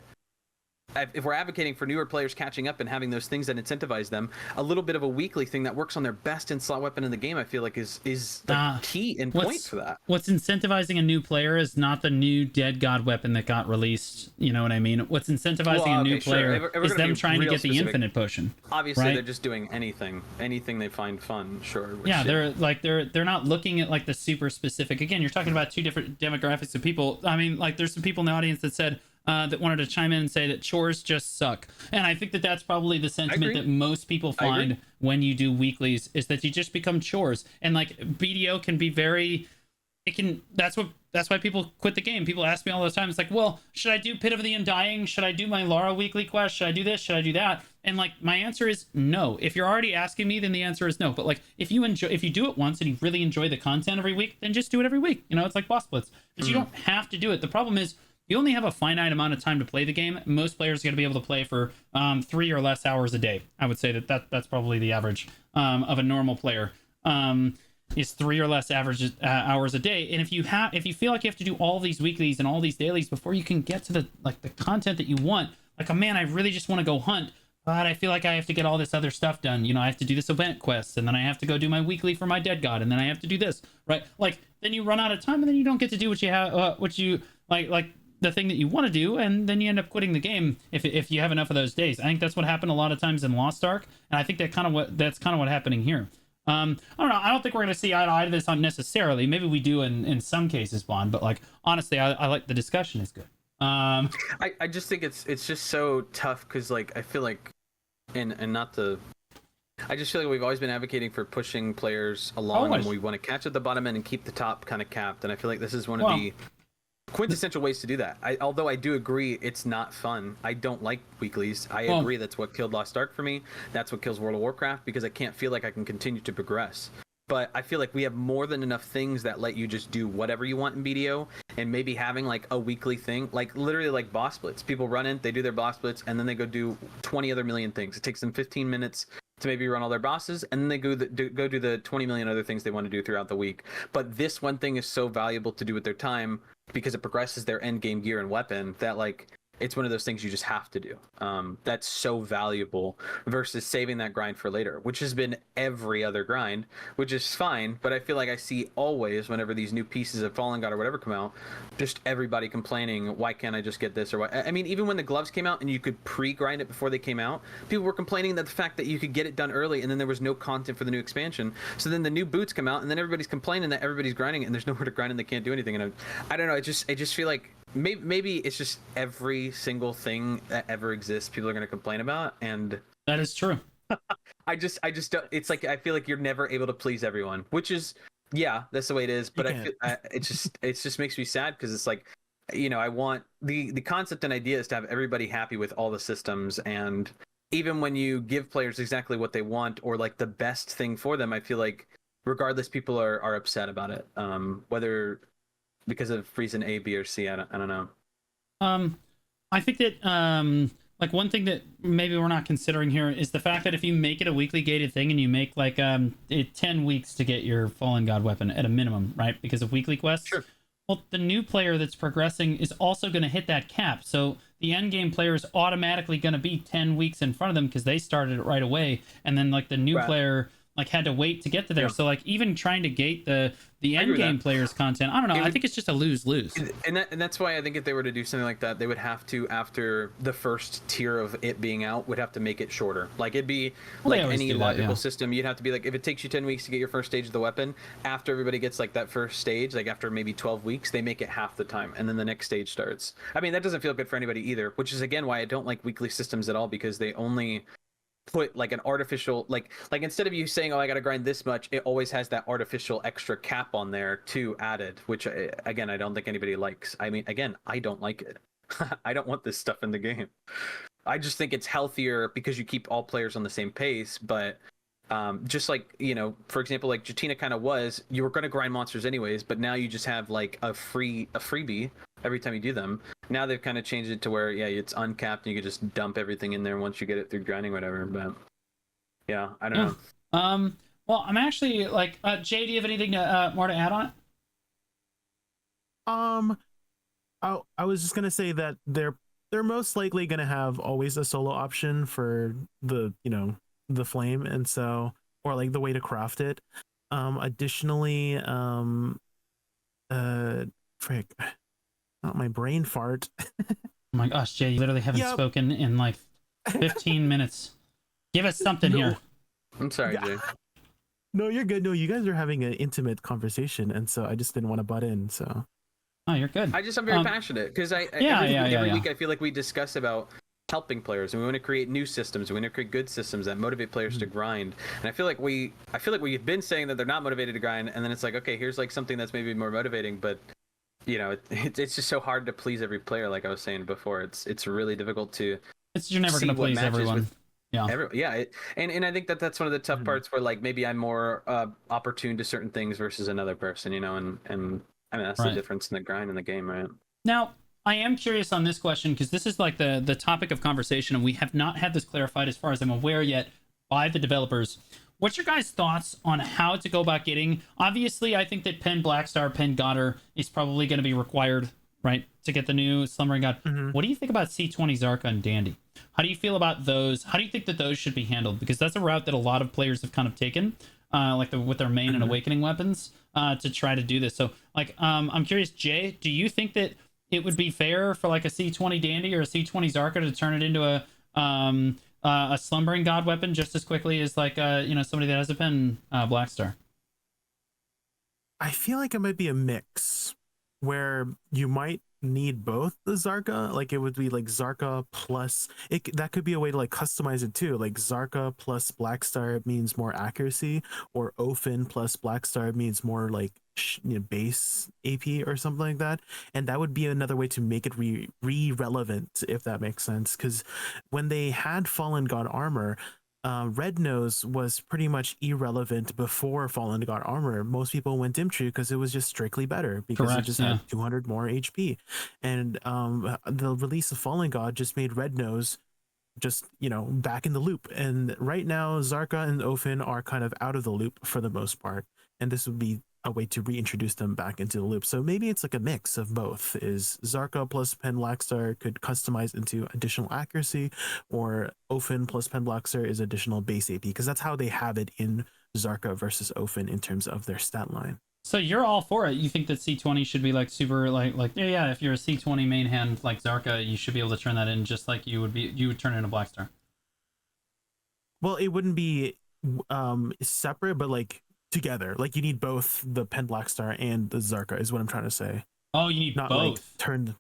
C: if we're advocating for newer players catching up and having those things that incentivize them, a little bit of a weekly thing that works on their best in slot weapon in the game, I feel like is the key and point for that.
A: What's incentivizing a new player is not the new dead god weapon that got released. You know what I mean? What's incentivizing a new player is them trying to get the infinite potion.
C: Obviously,
A: right?
C: They're just doing anything they find fun. Sure.
A: Yeah, they're not looking at like the super specific. Again, you're talking about two different demographics of people. I mean, like there's some people in the audience that said. That wanted to chime in and say that chores just suck. And I think that that's probably the sentiment that most people find when you do weeklies is that you just become chores. And like BDO can be that's why people quit the game. People ask me all the time, it's like, well, should I do Pit of the Undying? Should I do my Lara weekly quest? Should I do this? Should I do that? And like my answer is no. If you're already asking me, then the answer is no. But like if you do it once and you really enjoy the content every week, then just do it every week. You know, it's like boss splits. But you don't have to do it. The problem is you only have a finite amount of time to play the game. Most players are going to be able to play for 3 or less hours a day. I would say that's probably the average of a normal player. Is 3 or less average hours a day. And if you feel like you have to do all these weeklies and all these dailies before you can get to the content that you want, like, oh man, I really just want to go hunt, but I feel like I have to get all this other stuff done. You know, I have to do this event quest, and then I have to go do my weekly for my dead god, and then I have to do this, right? Like, then you run out of time, and then you don't get to do what you have, what you like the thing that you want to do, and then you end up quitting the game if you have enough of those days. I think that's what happened a lot of times in Lost Ark, and I think that's kind of what happening here. I don't know. I don't think we're going to see eye to eye to this on necessarily. Maybe we do in some cases, Bond, but like honestly, I like the discussion is good.
C: I just think it's just so tough because like I feel like and not to. I just feel like we've always been advocating for pushing players along, and we want to catch at the bottom end and keep the top kind of capped. And I feel like this is one of the quintessential ways to do that. Although I do agree it's not fun. I don't like weeklies. I agree that's what killed Lost Ark for me. That's what kills World of Warcraft because I can't feel like I can continue to progress. But I feel like we have more than enough things that let you just do whatever you want in BDO, and maybe having like a weekly thing, like literally like boss splits. People run in, they do their boss splits, and then they go do 20 other million things. It takes them 15 minutes to maybe run all their bosses, and then they go do the 20 million other things they want to do throughout the week. But this one thing is so valuable to do with their time because it progresses their end game gear and weapon that like it's one of those things you just have to do. That's so valuable versus saving that grind for later, which has been every other grind, which is fine. But I feel like I see always whenever these new pieces of Fallen God or whatever come out, just everybody complaining, why can't I just get this? Or why? I mean, even when the gloves came out and you could pre-grind it before they came out, people were complaining that the fact that you could get it done early and then there was no content for the new expansion. So then the new boots come out and then everybody's complaining that everybody's grinding it and there's nowhere to grind and they can't do anything. And I don't know. I just feel like maybe it's just every single thing that ever exists people are going to complain about, and
A: that is true.
C: I just don't, it's like I feel like you're never able to please everyone, which is that's the way it is, but I feel it just makes me sad because it's like, you know, I want the concept and idea is to have everybody happy with all the systems, and even when you give players exactly what they want or like the best thing for them, I feel like regardless people are upset about it, whether because of reason A, B, or C. I don't know.
A: I think that like one thing that maybe we're not considering here is the fact that if you make it a weekly gated thing and you make like 10 weeks to get your Fallen God weapon at a minimum, right? Because of weekly quests.
C: Sure.
A: Well, the new player that's progressing is also going to hit that cap. So the end game player is automatically going to be 10 weeks in front of them because they started it right away. And then like the new player like had to wait to get to there. Yeah. So like even trying to gate the end game players content, I don't know. I think it's just a lose-lose.
C: And that's why I think if they were to do something like that, they would have to, after the first tier of it being out, would have to make it shorter. Like it'd be like any logical system. You'd have to be like, if it takes you 10 weeks to get your first stage of the weapon, after everybody gets like that first stage, like after maybe 12 weeks, they make it half the time. And then the next stage starts. I mean, that doesn't feel good for anybody either, which is again why I don't like weekly systems at all, because they only put like an artificial like instead of you saying, oh, I gotta grind this much, it always has that artificial extra cap on there too added, which again I don't think anybody likes. I mean, again, I don't like it. I don't want this stuff in the game. I just think it's healthier because you keep all players on the same pace. But just like, you know, for example, like Jatina kind of was, you were going to grind monsters anyways, but now you just have like a freebie every time you do them. Now they've kind of changed it to where it's uncapped and you can just dump everything in there once you get it through grinding or whatever. But yeah, I don't know.
A: Well, I'm actually like, Jay, do you have anything more to add on it?
B: I was just gonna say that they're they're most likely going to have always a solo option for the, the flame, and so, or like the way to craft it. Additionally, frick, not my brain fart.
A: Oh my gosh, Jay, you literally haven't spoken in like 15 minutes. Give us something here.
C: I'm sorry, Jay.
B: No, you're good. No, you guys are having an intimate conversation, and so I just didn't want to butt in. So,
A: oh, you're good.
C: I'm very passionate because every week I feel like we discuss about helping players, and we want to create new systems. We want to create good systems that motivate players to grind. And I feel like we've been saying that they're not motivated to grind, and then it's like, okay, here's like something that's maybe more motivating, but it's just so hard to please every player. Like I was saying before, it's really difficult to.
A: You're never going to please everyone.
C: And I think that's one of the tough parts where like maybe I'm more opportune to certain things versus another person, and I mean that's the difference in the grind in the game, right?
A: Now, I am curious on this question because this is like the topic of conversation, and we have not had this clarified as far as I'm aware yet by the developers. What's your guys' thoughts on how to go about getting? Obviously, I think that Pen Blackstar, Pen Godder is probably going to be required, right, to get the new Slumbering God. What do you think about C20 Zarka and Dandy? How do you feel about those? How do you think that those should be handled? Because that's a route that a lot of players have kind of taken, with their main and awakening weapons, to try to do this. So, like, I'm curious, Jay, do you think that it would be fair for like a C20 Dandy or a C20 Zarka to turn it into a Slumbering God weapon just as quickly as like somebody that has a Pen Blackstar?
B: I feel like it might be a mix where you might need both the Zarka. Like it would be like Zarka plus that could be a way to like customize it too. Like Zarka plus Blackstar means more accuracy, or Ofen plus Blackstar means more like base AP or something like that. And that would be another way to make it relevant, if that makes sense. Because when they had Fallen God armor, Red Nose was pretty much irrelevant before Fallen God armor. Most people went Dim Tree because it was just strictly better, because it just had 200 more HP. And the release of Fallen God just made Red Nose just back in the loop. And right now Zarka and Ofen are kind of out of the loop for the most part, and this would be a way to reintroduce them back into the loop. So maybe it's like a mix of both. Is Zarka plus Pen Blackstar could customize into additional accuracy, or Ofen plus Pen Blackstar is additional base AP, because that's how they have it in Zarka versus Ofen in terms of their stat line.
A: So you're all for it. You think that C20 should be like super like if you're a C20 main hand like Zarka, you should be able to turn that in just like you would turn in a Blackstar.
B: Well, it wouldn't be separate, but like together. Like you need both the Pen Blackstar and the Zarka is what I'm trying to say.
A: Oh, you need
B: not
A: both.
B: Like turned.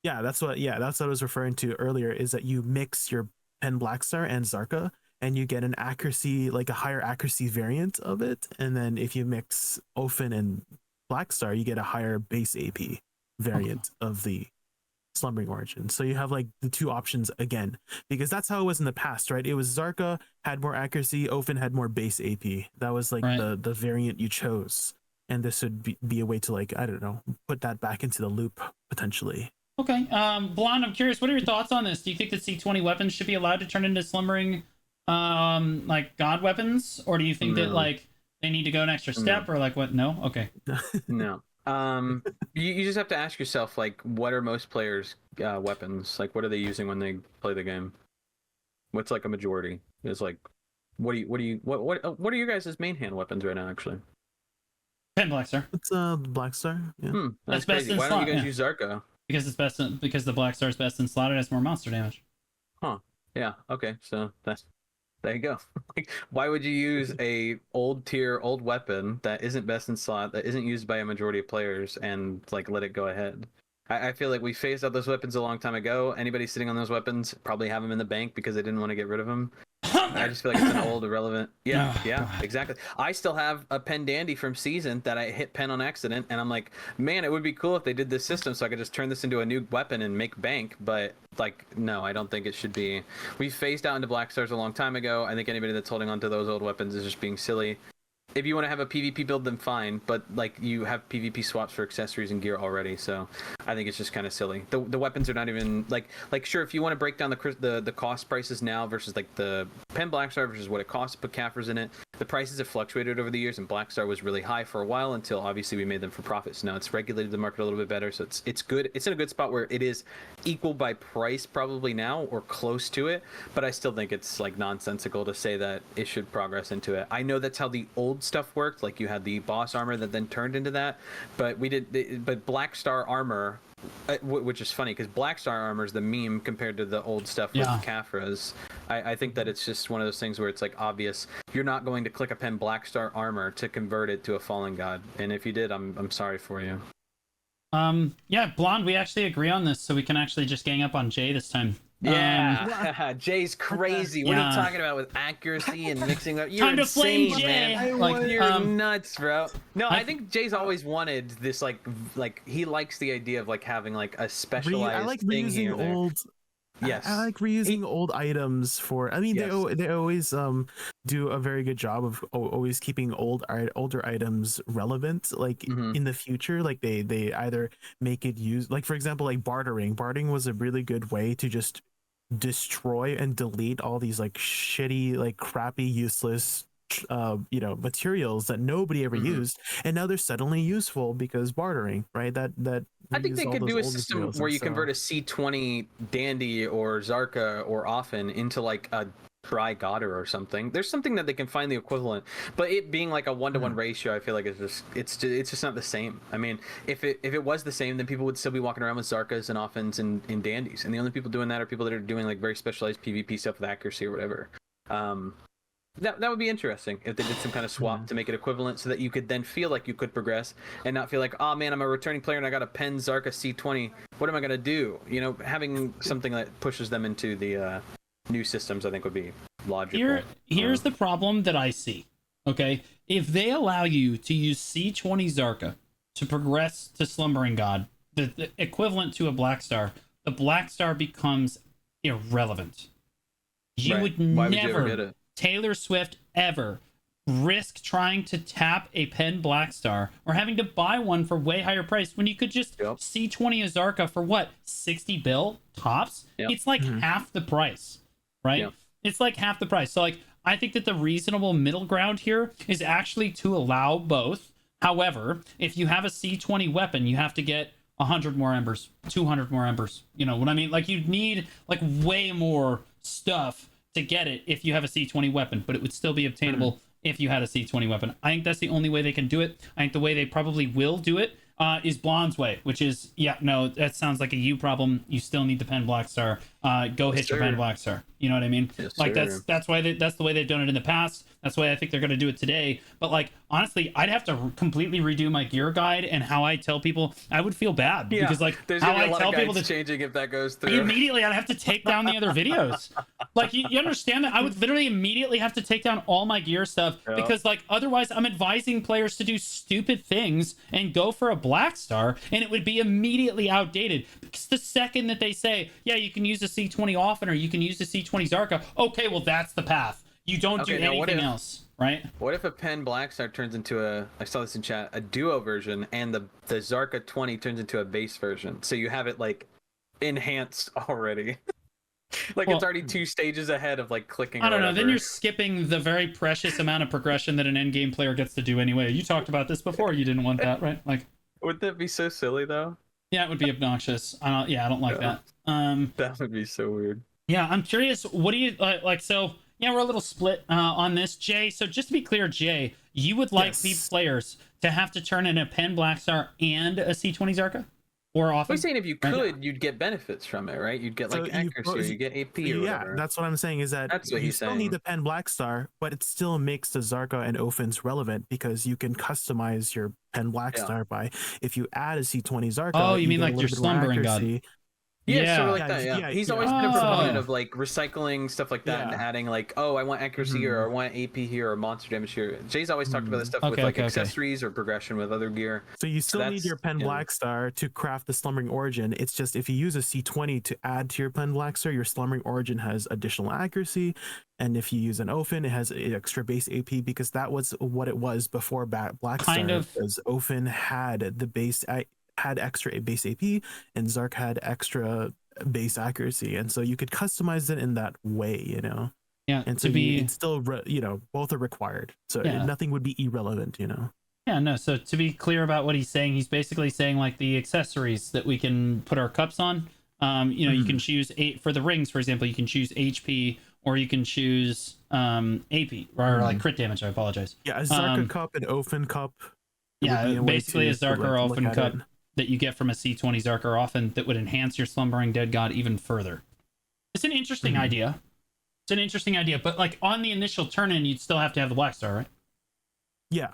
B: Yeah, that's what I was referring to earlier, is that you mix your Pen Blackstar and Zarka and you get an accuracy, like a higher accuracy variant of it. And then if you mix Ofen and Blackstar, you get a higher base AP variant of the Slumbering Origin. So you have like the two options again, because that's how it was in the past, right? It was Zarka had more accuracy, Ofen had more base AP. That was like the variant you chose. And this would be a way to, like, I don't know, put that back into the loop potentially.
A: Okay. Blonde, I'm curious, what are your thoughts on this? Do you think that C20 weapons should be allowed to turn into Slumbering like God weapons? Or do you think that like they need to go an extra step, or like what? No? Okay.
C: No. You just have to ask yourself, like, what are most players' weapons? Like, what are they using when they play the game? What's like a majority? It's like, what are your guys' main hand weapons right now? Actually,
A: Pen Blackstar.
B: It's Blackstar. Yeah.
C: That's crazy. Why don't you guys use Zarka?
A: Because it's best because the Blackstar is best in slot. It has more monster damage.
C: Huh. Yeah. Okay. So there you go. Like, why would you use a old weapon that isn't best in slot, that isn't used by a majority of players, and like let it go ahead? I feel like we phased out those weapons a long time ago. Anybody sitting on those weapons probably have them in the bank because they didn't want to get rid of them. I just feel like it's an old, irrelevant. Yeah, exactly. I still have a Pen Dandy from Season that I hit Pen on accident, and I'm like, man, it would be cool if they did this system so I could just turn this into a new weapon and make bank. But like, no, I don't think it should be. We phased out into Black Stars a long time ago. I think anybody that's holding on to those old weapons is just being silly. If you want to have a PvP build, then fine, but like you have PvP swaps for accessories and gear already, so I think it's just kind of silly. The weapons are not even like sure, if you want to break down the cost prices now versus like the Pen Blackstar versus what it costs to put Caffers in it, the prices have fluctuated over the years, and Black Star was really high for a while until obviously we made them for profit. So now it's regulated the market a little bit better. So it's good. It's in a good spot where it is equal by price probably now or close to it. But I still think it's like nonsensical to say that it should progress into it. I know that's how the old stuff worked. Like you had the boss armor that then turned into that. But but Black Star armor, which is funny because Black Star armor is the meme compared to the old stuff with Khafras. I think that it's just one of those things where it's like obvious. You're not going to click a pen Black Star armor to convert it to a fallen god, and if you did, I'm sorry for you.
A: Yeah, Blonde, we actually agree on this, so we can actually just gang up on Jay this time.
C: Yeah, Jay's crazy. What are you talking about with accuracy and mixing up? You're
A: time to
C: insane,
A: flame Jay.
C: man.
A: Like,
C: you're nuts, bro. No, I think Jay's always wanted this. Like he likes the idea of like having like a specialized
B: I like
C: thing
B: reusing
C: here.
B: Old.
C: Yes,
B: I like reusing old items for. I mean, they always do a very good job of always keeping older items relevant. Like in the future, like they either make it use, like for example, like bartering. Bartering was a really good way to just destroy and delete all these like shitty, like crappy, useless materials that nobody ever used, and now they're suddenly useful because bartering, right? That
C: I think they could do a system where you convert a C20 Dandy or Zarka or Often into like a Dry Godder or something. There's something that they can find the equivalent, but it being like a 1-to-1 ratio, I feel like it's just not the same. I mean, if it was the same, then people would still be walking around with Zarkas and Offens and Dandies, and the only people doing that are people that are doing like very specialized PvP stuff with accuracy or whatever. That would be interesting if they did some kind of swap to make it equivalent, so that you could then feel like you could progress and not feel like, oh man, I'm a returning player and I got a pen Zarka C20. What am I gonna do? You know, having something that pushes them into the new systems, I think would be logical.
A: Here's the problem that I see. Okay, if they allow you to use C20 Zarka to progress to Slumbering God, the equivalent to a Black Star, the Black Star becomes irrelevant. You would never. Taylor Swift ever risk trying to tap a pen Black Star or having to buy one for way higher price when you could just C20 Azarka for what, 60 bill tops? It's like half the price, right? It's like half the price. So like I think that the reasonable middle ground here is actually to allow both. However, if you have a C20 weapon, you have to get 100 more embers, 200 more embers. You know what I mean? Like you'd need like way more stuff to get it if you have a C20 weapon, but it would still be obtainable if you had a C20 weapon. I think that's the only way they can do it. I think the way they probably will do it is Blonde's way, which is, that sounds like a you problem. You still need the pen Black Star. Go hit your pen Black Star. You know what I mean?
C: Yes,
A: like that's why that's the way they've done it in the past. That's why I think they're going to do it today. But like honestly, I'd have to completely redo my gear guide and how I tell people. I would feel bad because like
C: there's
A: how
C: gonna be
A: I tell people to
C: changing if that goes through.
A: Immediately, I'd have to take down the other videos. Like you understand that I would literally immediately have to take down all my gear stuff because like otherwise I'm advising players to do stupid things and go for a Black Star, and it would be immediately outdated because the second that they say, yeah, you can use a C20 Often or you can use a C20 Zarka, okay, well that's the path. You don't do anything else, right?
C: What if a pen Black Star turns into I saw this in chat, a duo version, and the Zarka 20 turns into a base version? So you have it like enhanced already. Like it's already 2 stages ahead of like clicking.
A: I don't know. Then you're skipping the very precious amount of progression that an endgame player gets to do anyway. You talked about this before. You didn't want that, right? Like,
C: would that be so silly though?
A: Yeah, it would be obnoxious. I don't like that.
C: That would be so weird.
A: Yeah, I'm curious. What do you like? So yeah, we're a little split on this, Jay. So just to be clear, Jay, you would like these players to have to turn in a pen Black Star and a C20 Zarka? Or often?
C: I'm saying if you could, you'd get benefits from it, right? You'd get like accuracy, or you get AP or whatever.
B: That's what I'm saying, is that
C: that's what
B: you
C: he's
B: still
C: saying.
B: need the pen Black Star, but it still makes the Zarka and Ophens relevant because you can customize your pen Black Star by, if you add a C20 Zarka.
A: Oh, you mean like your Slumbering God?
C: Yeah, sort of like that. Yeah, he's always been a proponent of like recycling stuff like that and adding like, oh, I want accuracy here, or I want AP here, or monster damage here. Jay's always talked about this stuff with like accessories or progression with other gear.
B: So you still need your pen Black Star to craft the Slumbering Origin. It's just if you use a C20 to add to your pen Black Star, your Slumbering Origin has additional accuracy, and if you use an Ophin, it has extra base AP, because that was what it was before Black Star. Because Ophin had the base. Had extra base AP and Zark had extra base accuracy, and so you could customize it in that way, you know.
A: Yeah,
B: And so it's still both are required, so nothing would be irrelevant.
A: Yeah, no. So to be clear about what he's saying, he's basically saying like the accessories that we can put our cups on. You can choose for the rings, for example. You can choose HP, or you can choose AP or like crit damage. I apologize.
B: Yeah, a Zarka cup, an Ofen cup.
A: Yeah, basically a Zarka or Ofen cup that you get from a C20 Zarka or Ofen that would enhance your Slumbering Dead God even further. It's an interesting idea. It's an interesting idea, but like on the initial turn-in, you'd still have to have the Black Star, right?
B: Yeah.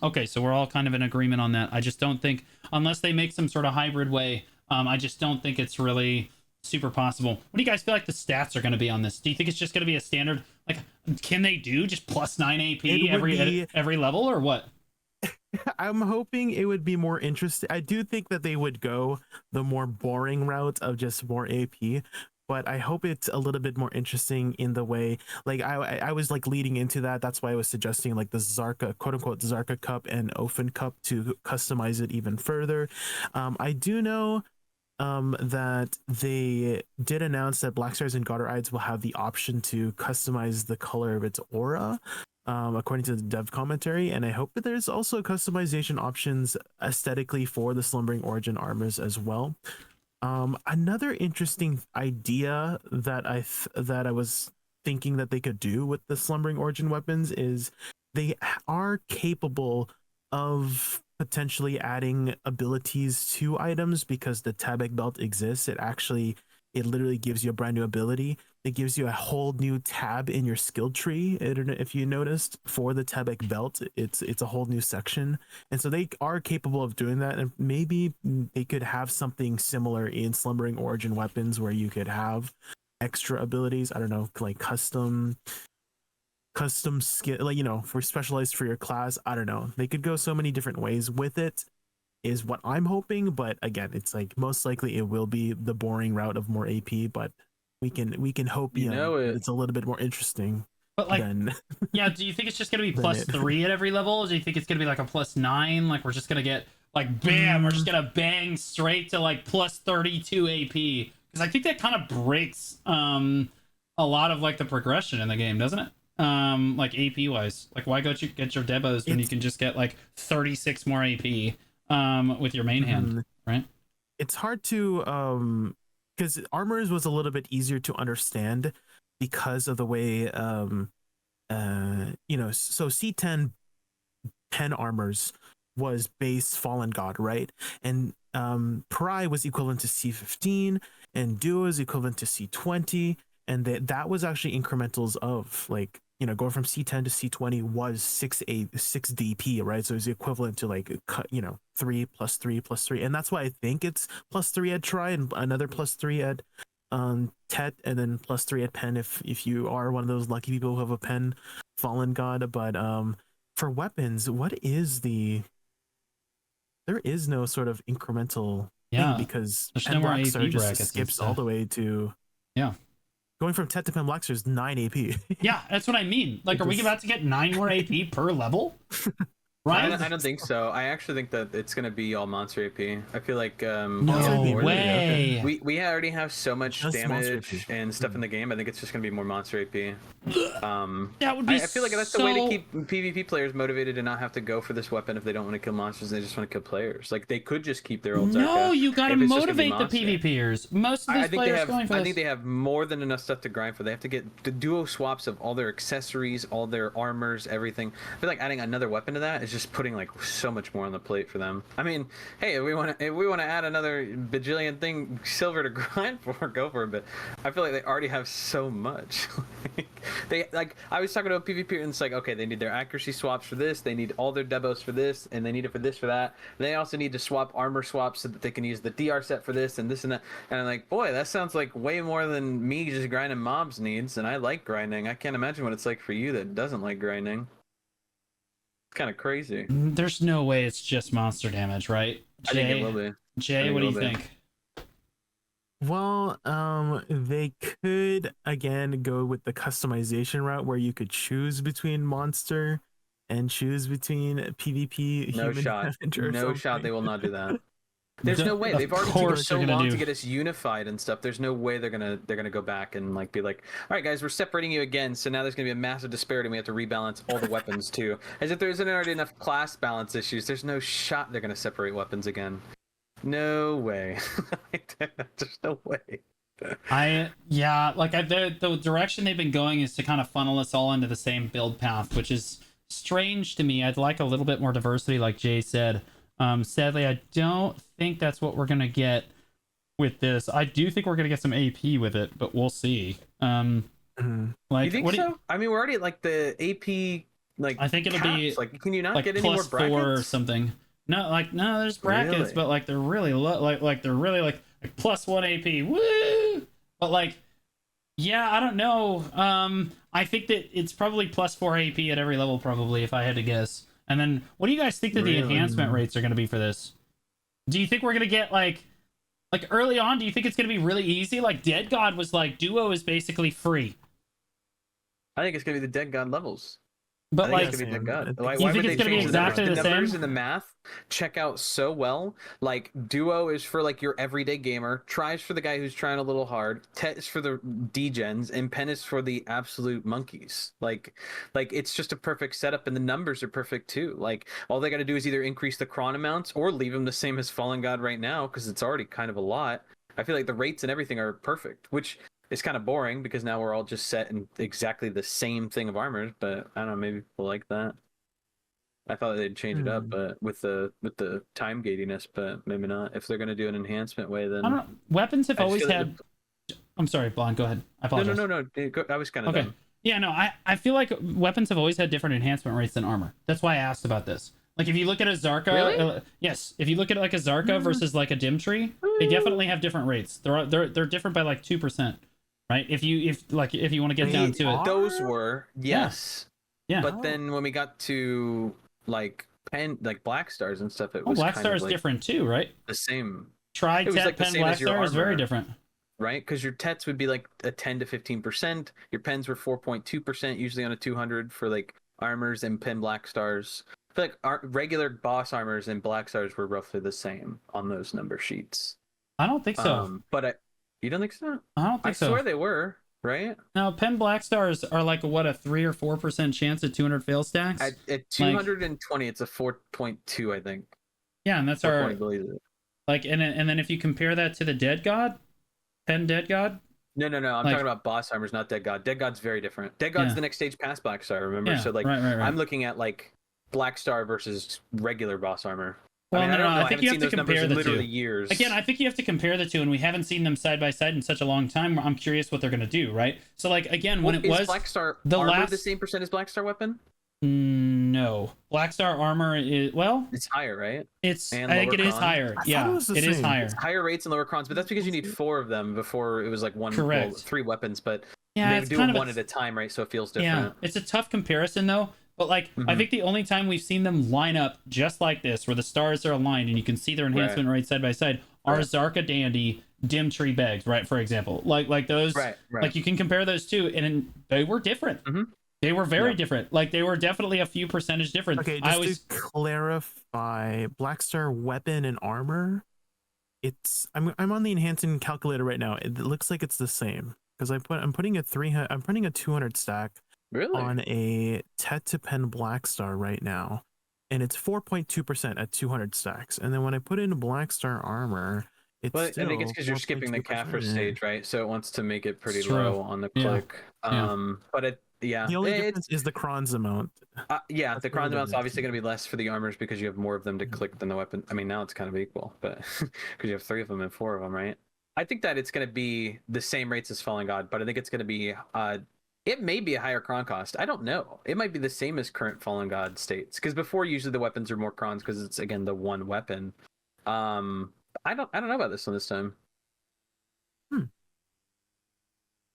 A: Okay, so we're all kind of in agreement on that. I just don't think, unless they make some sort of hybrid way, I just don't think it's really super possible. What do you guys feel like the stats are going to be on this? Do you think it's just going to be a standard, like, can they do just +9 AP every level, or what?
B: I'm hoping it would be more interesting. I do think that they would go the more boring route of just more AP, but I hope it's a little bit more interesting in the way, like I was like leading into that. That's why I was suggesting like the Zarka, quote unquote, Zarka cup and Ofen cup to customize it even further. I do know that they did announce that Black Stars and Goddard will have the option to customize the color of its aura, according to the dev commentary, and I hope that there's also customization options aesthetically for the Slumbering Origin armors as well. Another interesting idea that I was thinking that they could do with the Slumbering Origin weapons is they are capable of potentially adding abilities to items because the Tabak belt exists. It literally gives you a brand new ability. It gives you a whole new tab in your skill tree. If you noticed, for the Tabak belt, it's a whole new section, and so they are capable of doing that. And maybe they could have something similar in Slumbering Origin weapons, where you could have extra abilities. I don't know, like custom skill, like for specialized for your class. I don't know. They could go so many different ways with it, is what I'm hoping. But again, it's like most likely it will be the boring route of more AP, but we can hope it's a little bit more interesting.
A: But like,
B: than
A: yeah, do you think it's just gonna be +3 at every level? Or do you think it's gonna be like a +9? Like we're just gonna get like bam, we're just gonna bang straight to like +32 AP? Because I think that kind of breaks a lot of like the progression in the game, doesn't it? Like AP wise, like why go get your debos when you can just get like 36 more AP with your main hand, right?
B: It's hard to because armors was a little bit easier to understand because of the way so C10 pen armors was base Fallen God, right? And Pry was equivalent to C15, and Duo is equivalent to C20, and that was actually incrementals of like going from C10 to C20 was 6 DP, right? So it's the equivalent to like 3 plus 3 plus 3, and that's why I think it's +3 at Try and another +3 at Tet, and then +3 at Pen if you are one of those lucky people who have a Pen Fallen God. But for weapons, there is no sort of incremental thing, because
A: Pen Black Star
B: just skips all the way to going from Tet to Pen Black Star is 9 AP.
A: Yeah, that's what I mean. Like, are we about to get 9 more AP per level? Right?
C: I don't think so. I actually think that it's going to be all monster AP. I feel like
A: no way.
C: We already have so much damage and stuff in the game. I think it's just going to be more monster AP.
A: That would be
C: I feel like that's the way to keep PvP players motivated and not have to go for this weapon if they don't want to kill monsters. They just want to kill players. Like, they could just keep their old Zarka.
A: No, you got to motivate the PvPers. Most of these players going for this.
C: I think they have more than enough stuff to grind for. They have to get the duo swaps of all their accessories, all their armors, everything. I feel like adding another weapon to that is just putting like so much more on the plate for them. I mean, hey, if we want to add another bajillion thing silver to grind for, go for it. But I feel like they already have so much. I was talking to a PvP and it's like, okay, they need their accuracy swaps for this, they need all their debos for this, and they need it for this, for that. They also need to swap armor swaps so that they can use the DR set for this and this and that. And I'm like, boy, that sounds like way more than me just grinding mobs needs. And I like grinding. I can't imagine what it's like for you that doesn't like grinding. It's kind of crazy.
A: There's no way it's just monster damage, right?
C: I think it will be.
A: Jay, what do you think?
B: Well, they could again go with the customization route where you could choose between monster and choose between PvP.
C: No shot. No shot. They will not do that. There's no way.
A: Of
C: They've already taken
A: course
C: so
A: they're gonna
C: long
A: do.
C: to get us unified and stuff. There's no way they're gonna go back and like be like, all right, guys, we're separating you again. So now there's gonna be a massive disparity. And we have to rebalance all the weapons too. As if there isn't already enough class balance issues. There's no shot they're gonna separate weapons again. No way. There's no way.
A: The direction they've been going is to kind of funnel us all into the same build path, which is strange to me. I'd like a little bit more diversity, like Jay said. Sadly, I don't think that's what we're gonna get with this. I do think we're gonna get some AP with it, but we'll see.
C: You think so? I mean, we're already at like the AP. Like
A: I think it'll be
C: like, can you not
A: like
C: get any more brackets?
A: 4 or something? No, there's brackets,
C: Really?
A: but like they're really low. Like they're really like +1 AP. Woo! But like, yeah, I don't know. I think that it's probably +4 AP at every level, probably, if I had to guess. And then, what do you guys think that the enhancement rates are going to be for this? Do you think we're going to get like early on? Do you think it's going to be really easy? Like Dead God was like, duo is basically free.
C: I think it's gonna be the Dead God levels.
A: But like,
C: it's gonna be Dead God. Why
A: you
C: would
A: think
C: they
A: it's going to be
C: change
A: exactly
C: the
A: the
C: numbers
A: same?
C: and the math check out so well. Like duo is for like your everyday gamer, tries for the guy who's trying a little hard, tet is for the degens, and pen is for the absolute monkeys. Like it's just a perfect setup, and the numbers are perfect too. Like all they got to do is either increase the cron amounts or leave them the same as Fallen God right now, because it's already kind of a lot. I feel like the rates and everything are perfect, which is kind of boring because now we're all just set in exactly the same thing of armors. But I don't know, maybe people like that. I thought they'd change it up, but with the time gatiness, but maybe not. If they're gonna do an enhancement way, then
A: I don't know. Weapons have always had. I'm sorry, Blonde. Go ahead. I apologize.
C: No. I was kind of
A: okay.
C: done.
A: Yeah, no. I feel like weapons have always had different enhancement rates than armor. That's why I asked about this. Like if you look at a Zarka,
C: Really?
A: yes. If you look at like a Zarka versus like a Dim Tree, they definitely have different rates. They're different by like 2%, right? If you want to get down to it.
C: Those were yes.
A: Yeah.
C: But then when we got to like Black Stars and stuff, it was
A: Black
C: kind
A: Star
C: of
A: is
C: like
A: different too, right?
C: the same.
A: Try
C: It was
A: Tet
C: like the
A: Pen
C: same
A: Black
C: as your
A: Star is very
C: armor.
A: different.
C: Right, because your tets would be like a 10 to 15%. Your pens were 4.2%, usually on a 200 for like armors and pen Black Stars. I feel like our regular boss armors and Black Stars were roughly the same on those number sheets.
A: I don't think so.
C: You don't think so?
A: I don't think so.
C: I swear they were, right?
A: Now, pen Black Stars are like what, a 3 or 4% chance at 200 fail stacks?
C: At 220, it's a 4.2, I think.
A: Yeah, and that's our like, and then if you compare that to the Dead God, Pen Dead God.
C: No. I'm talking about boss armors, not Dead God. Dead God's very different. Dead God's the next stage past Black Star, remember?
A: Yeah,
C: So like,
A: right.
C: I'm looking at like Black Star versus regular boss armor.
A: Well,
C: I mean,
A: I think you have to
C: those
A: compare the
C: literally
A: two.
C: Years.
A: Again, I think you have to compare the two, and we haven't seen them side by side in such a long time. I'm curious what they're going to do, right? So, like, again, when it was
C: Black Star
A: the
C: armor
A: last
C: the same percent as Black Star weapon?
A: No, Black Star armor is
C: it's higher, right?
A: I think it is higher. Yeah, it is higher.
C: It's higher rates and lower crons, but that's because you need 4 of them before it was like one.
A: Correct.
C: Well, 3 weapons, but
A: yeah,
C: they do them one at a time, right? So it feels different.
A: Yeah, it's a tough comparison though. But like, I think the only time we've seen them line up just like this, where the stars are aligned and you can see their enhancement rates side by side, are Zarka Dandy, Dim Tree Bags, right? For example, like those, like you can compare those two, and they were different. They were very different. Like they were definitely a few percentage different.
B: Okay, just to clarify, Black Star weapon and armor. I'm on the enhancing calculator right now. It looks like it's the same because I'm putting a 200 stack on a Tet to Pen Black Star right now, and it's 4.2% at 200 stacks. And then when I put in Black Star armor, it's
C: but
B: still
C: I think it's because you're skipping the Kaffir stage, right? So it wants to make it pretty low on the click. But the only difference is the crons amount. The crons amount's obviously going to be less for the armors because you have more of them to click than the weapon. I mean, now it's kind of equal, but because you have 3 of them and 4 of them, right? I think that it's going to be the same rates as Fallen God, but I think it's going to be it may be a higher cron cost. I don't know. It might be the same as current Fallen God states, because before usually the weapons are more crons because it's again the one weapon. I don't know about this one this time.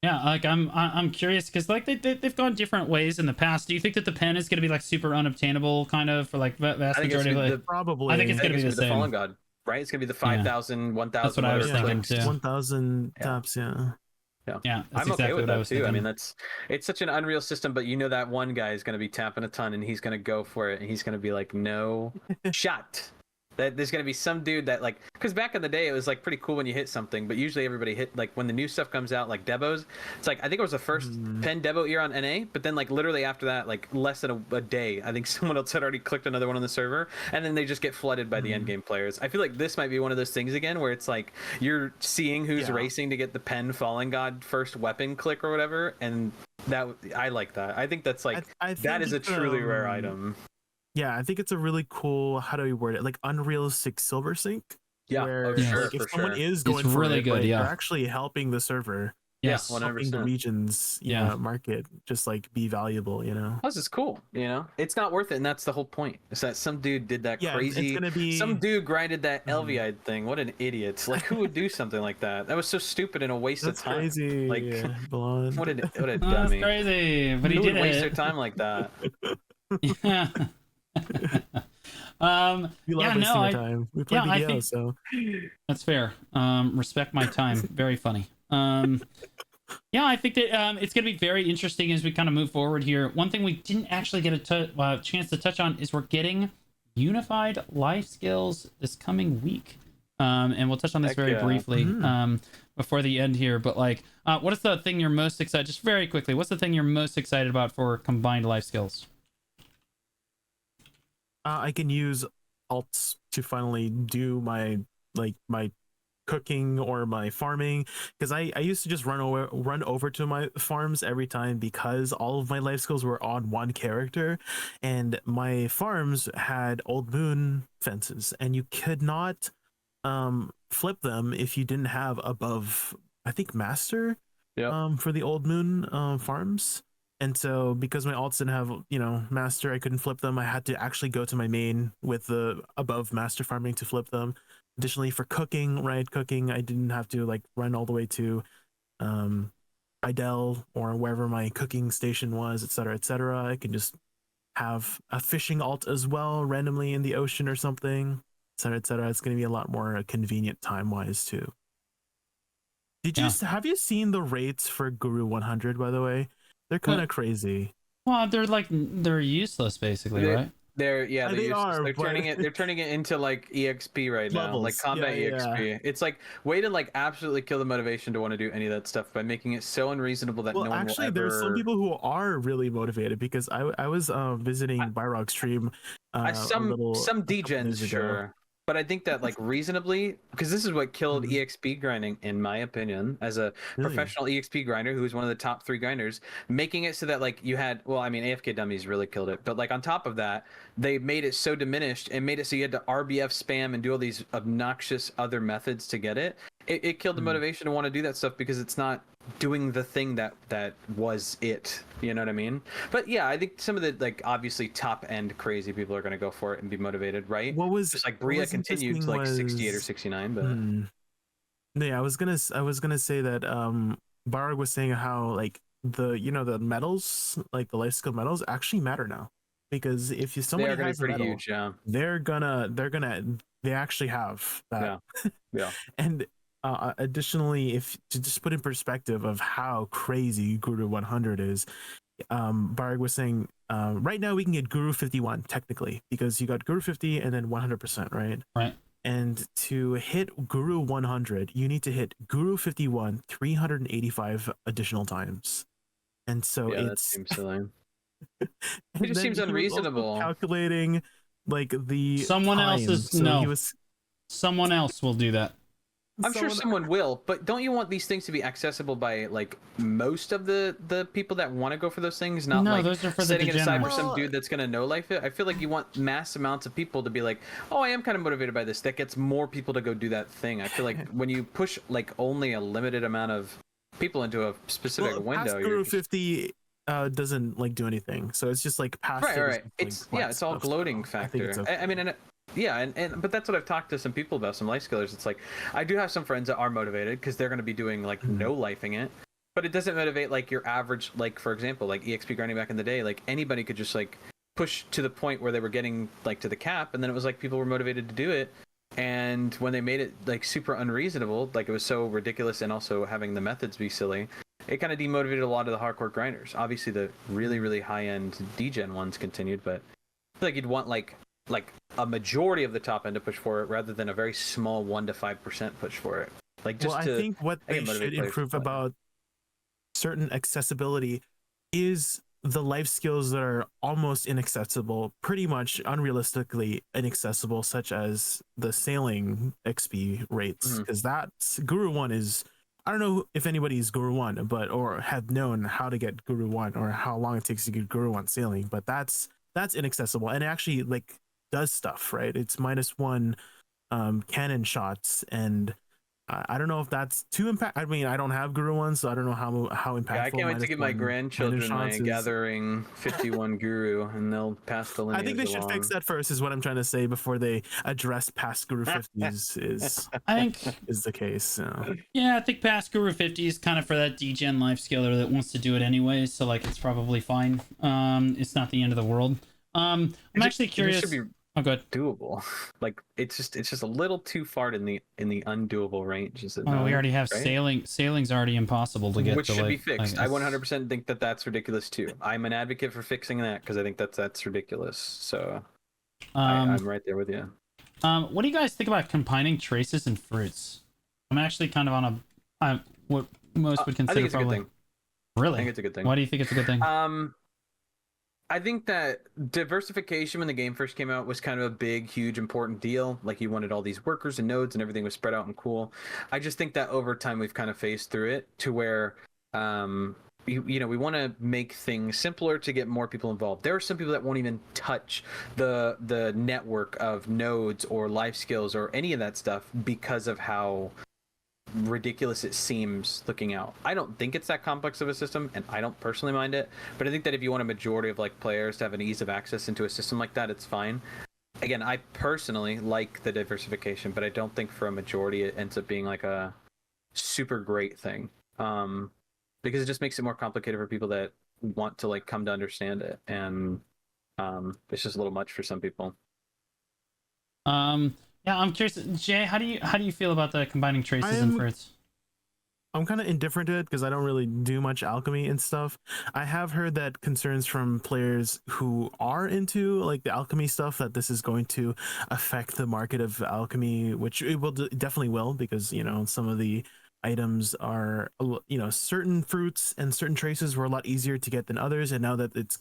A: Yeah, like I'm curious because like they've gone different ways in the past. Do you think that the pen is going to be like super unobtainable kind of for like vast majority of it?
B: Probably.
A: I think it's going to be the same.
C: Fallen God, right? It's going to be the 5,000, 1,000.
A: That's what I was thinking too.
B: 1,000 tops,
A: Yeah, that's
C: I'm okay
A: exactly
C: with
A: what I
C: that
A: was
C: too.
A: thinking.
C: I mean, it's such an unreal system, but you know that one guy is going to be tapping a ton, and he's going to go for it, and he's going to be like, no shot. That there's gonna be some dude that like, because back in the day it was like pretty cool when you hit something, but usually everybody hit like when the new stuff comes out like Debos. It's like I think it was the first pen Debo era on NA, but then like literally after that, like less than a day, I think someone else had already clicked another one on the server, and then they just get flooded by the end game players. I feel like this might be one of those things again where it's like you're seeing who's racing to get the pen Fallen God first weapon click or whatever, and that I like that. I think that's like
B: I
C: that is a
B: think,
C: truly rare item.
B: Yeah, I think it's a really cool. How do we word it? Like unrealistic silver sync.
C: Yeah,
B: where
C: sure,
B: like, if
C: for
B: someone
C: sure.
B: is going for
A: really
B: it,
A: good,
B: like,
A: yeah.
B: they're actually helping the server.
A: Yes,
B: helping the
C: 100%.
B: regions, market just like be valuable.
C: Plus, it's cool. It's not worth it, and that's the whole point. Is that some dude did that crazy?
B: It's gonna be
C: some dude grinded that Elviide thing. What an idiot! Like, who would do something like that? That was so stupid and a waste of time.
B: Crazy.
C: Like,
B: blonde.
C: what a
A: That's
C: dummy!
A: crazy, but he
C: Who
A: did
C: would waste their
A: it.
C: time like that?
A: Yeah.
B: We love wasting our time. We play
A: I
B: BDO,
A: think
B: so
A: that's fair. Respect my time. Very funny. Yeah, I think that it's going to be very interesting as we kind of move forward here. One thing we didn't actually get a chance to touch on is we're getting unified life skills this coming week. And we'll touch on this very briefly before the end here. But like, what is the thing you're most excited? Just very quickly, what's the thing you're most excited about for combined life skills?
B: I can use alts to finally do my cooking or my farming, because I used to just run over to my farms every time because all of my life skills were on one character, and my farms had old moon fences and you could not flip them if you didn't have above, I think, master for the old moon farms. And so because my alts didn't have, master, I couldn't flip them. I had to actually go to my main with the above master farming to flip them. Additionally, for cooking, I didn't have to like run all the way to Idel or wherever my cooking station was, etc., etc. I can just have a fishing alt as well, randomly in the ocean or something, etc., etc. It's going to be a lot more convenient time-wise too. Have you seen the rates for Guru 100, by the way? They're kind of crazy.
A: Well, they're useless basically, right?
C: They're
B: are.
C: They're turning it into like EXP right now, like combat EXP. It's like way to like absolutely kill the motivation to want to do any of that stuff by making it so unreasonable that no one will ever.
B: Actually, there's some people who are really motivated, because I was visiting Byrog's stream.
C: Some degens, sure. But I think that like reasonably, because this is what killed EXP grinding, in my opinion, as a professional EXP grinder who was one of the top 3 grinders, making it so that like you had, well, I mean, AFK dummies really killed it, but like on top of that, they made it so diminished and made it so you had to RBF spam and do all these obnoxious other methods to get it. It killed the motivation to want to do that stuff, because it's not doing the thing that was it. You know what I mean? But yeah, I think some of the like obviously top end crazy people are going to go for it and be motivated, right?
B: What was
C: just like Bria continued to like 68 or 69, but
B: yeah, I was gonna say that Barg was saying how like the medals, like the life skill medals, actually matter now, because if somebody has a medal,
C: huge,
B: they actually have that.
C: Yeah.
B: And additionally, if to just put in perspective of how crazy Guru 100 is, Barg was saying right now we can get Guru 51 technically, because you got Guru 50 and then 100%, right?
A: Right.
B: And to hit Guru 100, you need to hit Guru 51 385 additional times. And so
C: that seems silly.
B: It
C: just seems unreasonable.
B: Calculating like the
A: someone
B: time.
A: Someone else will do that.
C: I'm sure someone will, but don't you want these things to be accessible by like most of the people that want to go for those things, not like
A: those are for
C: setting
A: the
C: it aside for
A: degenerates.
C: some dude that's gonna no life it? I feel like you want mass amounts of people to be like, oh, I am kind of motivated by this. That gets more people to go do that thing. I feel like when you push like only a limited amount of people into a specific window,
B: Guru 50 doesn't like do anything, so it's just like past.
C: Right. It's it's all gloating factor. I mean, but that's what I've talked to some people about, some life skillers. It's like I do have some friends that are motivated because they're going to be doing like no lifing it, but it doesn't motivate like your average, like for example, like EXP grinding back in the day. Like anybody could just like push to the point where they were getting like to the cap, and then it was like people were motivated to do it. And when they made it like super unreasonable, like it was so ridiculous, and also having the methods be silly, it kind of demotivated a lot of the hardcore grinders. Obviously, the really, really high end degen ones continued, but I feel like you'd want like like a majority of the top end to push for it, rather than a very small 1 to 5% push for it. Like just
B: Well, I think what they
C: motivate
B: should
C: players to
B: improve
C: play.
B: about certain accessibility is the life skills that are almost inaccessible, pretty much unrealistically inaccessible, such as the sailing XP rates. Because that's Guru 1 is, I don't know if anybody's Guru 1, but or have known how to get Guru 1 or how long it takes to get Guru 1 sailing, but that's inaccessible, and it actually like does stuff, right? It's -1 cannon shots, and I don't know if that's too impact. I mean, I don't have Guru 1, so I don't know how impactful.
C: Yeah, I can't wait to give my grandchildren my gathering 51 Guru, and they'll pass the lineage.
B: I think they should fix that first, is what I'm trying to say, before they address past Guru 50s.
A: I think
B: is the case. So.
A: Yeah, I think past Guru 50 is kind of for that degen life skiller that wants to do it anyways, so like it's probably fine. It's not the end of the world. I'm actually curious.
C: It should be doable. Like it's just a little too far in the undoable range. Is it?
A: Oh, we already have sailing. Sailing's already impossible to get.
C: Which should be
A: like,
C: fixed. I 100% think that's ridiculous too. I'm an advocate for fixing that because I think that's ridiculous. So I'm right there with you.
A: What do you guys think about combining traces and fruits? I'm actually kind of on what most would consider
C: I think it's
A: probably.
C: A good thing.
A: Really?
C: I think it's a good thing.
A: Why do you think it's a good thing?
C: I think that diversification when the game first came out was kind of a big, huge, important deal. Like you wanted all these workers and nodes and everything was spread out and cool. I just think that over time we've kind of phased through it to where, we want to make things simpler to get more people involved. There are some people that won't even touch the network of nodes or life skills or any of that stuff because of how ridiculous it seems looking out. I don't think it's that complex of a system, and I don't personally mind it, but I think that if you want a majority of like players to have an ease of access into a system like that, it's fine. Again, I personally like the diversification, but I don't think for a majority it ends up being like a super great thing, because it just makes it more complicated for people that want to like come to understand it, and it's just a little much for some people.
A: Yeah, I'm curious, Jay. How do you feel about the combining traces and fruits?
B: I'm kind of indifferent to it because I don't really do much alchemy and stuff. I have heard that concerns from players who are into like the alchemy stuff, that this is going to affect the market of alchemy, which it will definitely will, because some of the items are certain fruits and certain traces were a lot easier to get than others, and now that it's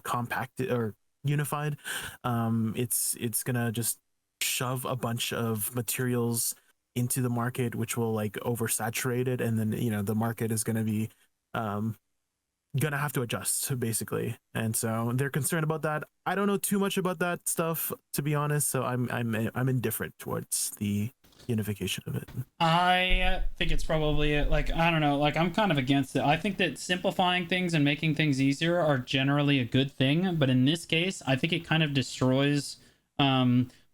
B: compacted or unified, it's gonna just shove a bunch of materials into the market, which will like oversaturate it, and then the market is going to be gonna have to adjust basically, and so they're concerned about that. I don't know too much about that stuff, to be honest, so I'm indifferent towards the unification of it.
A: I think it's probably like, I don't know, like I'm kind of against it. I think that simplifying things and making things easier are generally a good thing, but in this case I think it kind of destroys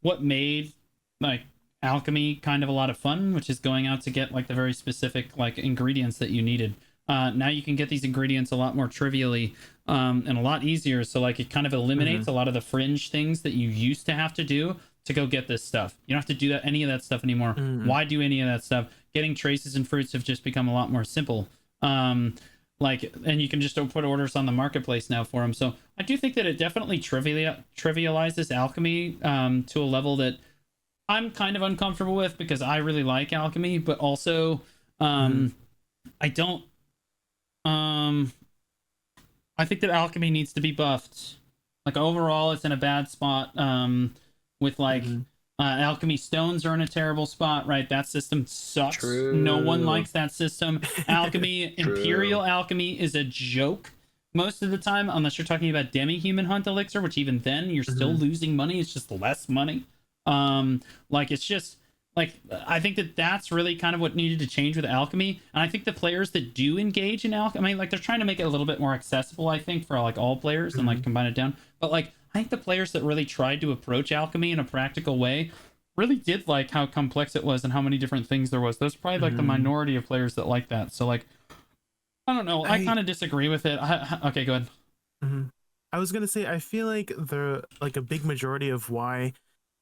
A: what made like alchemy kind of a lot of fun, which is going out to get like the very specific like ingredients that you needed. Now you can get these ingredients a lot more trivially and a lot easier, so like it kind of eliminates a lot of the fringe things that you used to have to do to go get this stuff. You don't have to do any of that stuff anymore. Why do any of that stuff? Getting traces and fruits have just become a lot more simple. And you can just put orders on the marketplace now for them. So I do think that it definitely trivializes alchemy to a level that I'm kind of uncomfortable with, because I really like alchemy, but also I don't. I think that alchemy needs to be buffed. Like overall, it's in a bad spot. With like alchemy stones are in a terrible spot, right? That system sucks.
C: True.
A: No one likes that system. Alchemy, Imperial alchemy is a joke most of the time, unless you're talking about demi-human hunt elixir, which even then you're still losing money. It's just less money. It's just like, I think that that's really kind of what needed to change with alchemy. And I think the players that do engage in alchemy, I mean, like they're trying to make it a little bit more accessible, I think, for like all players and like combine it down. But like, I think the players that really tried to approach alchemy in a practical way really did like how complex it was and how many different things there was. There's probably like the minority of players that like that. So like, I don't know. I kind of disagree with it. Okay, go ahead.
B: I was gonna say, I feel like a big majority of why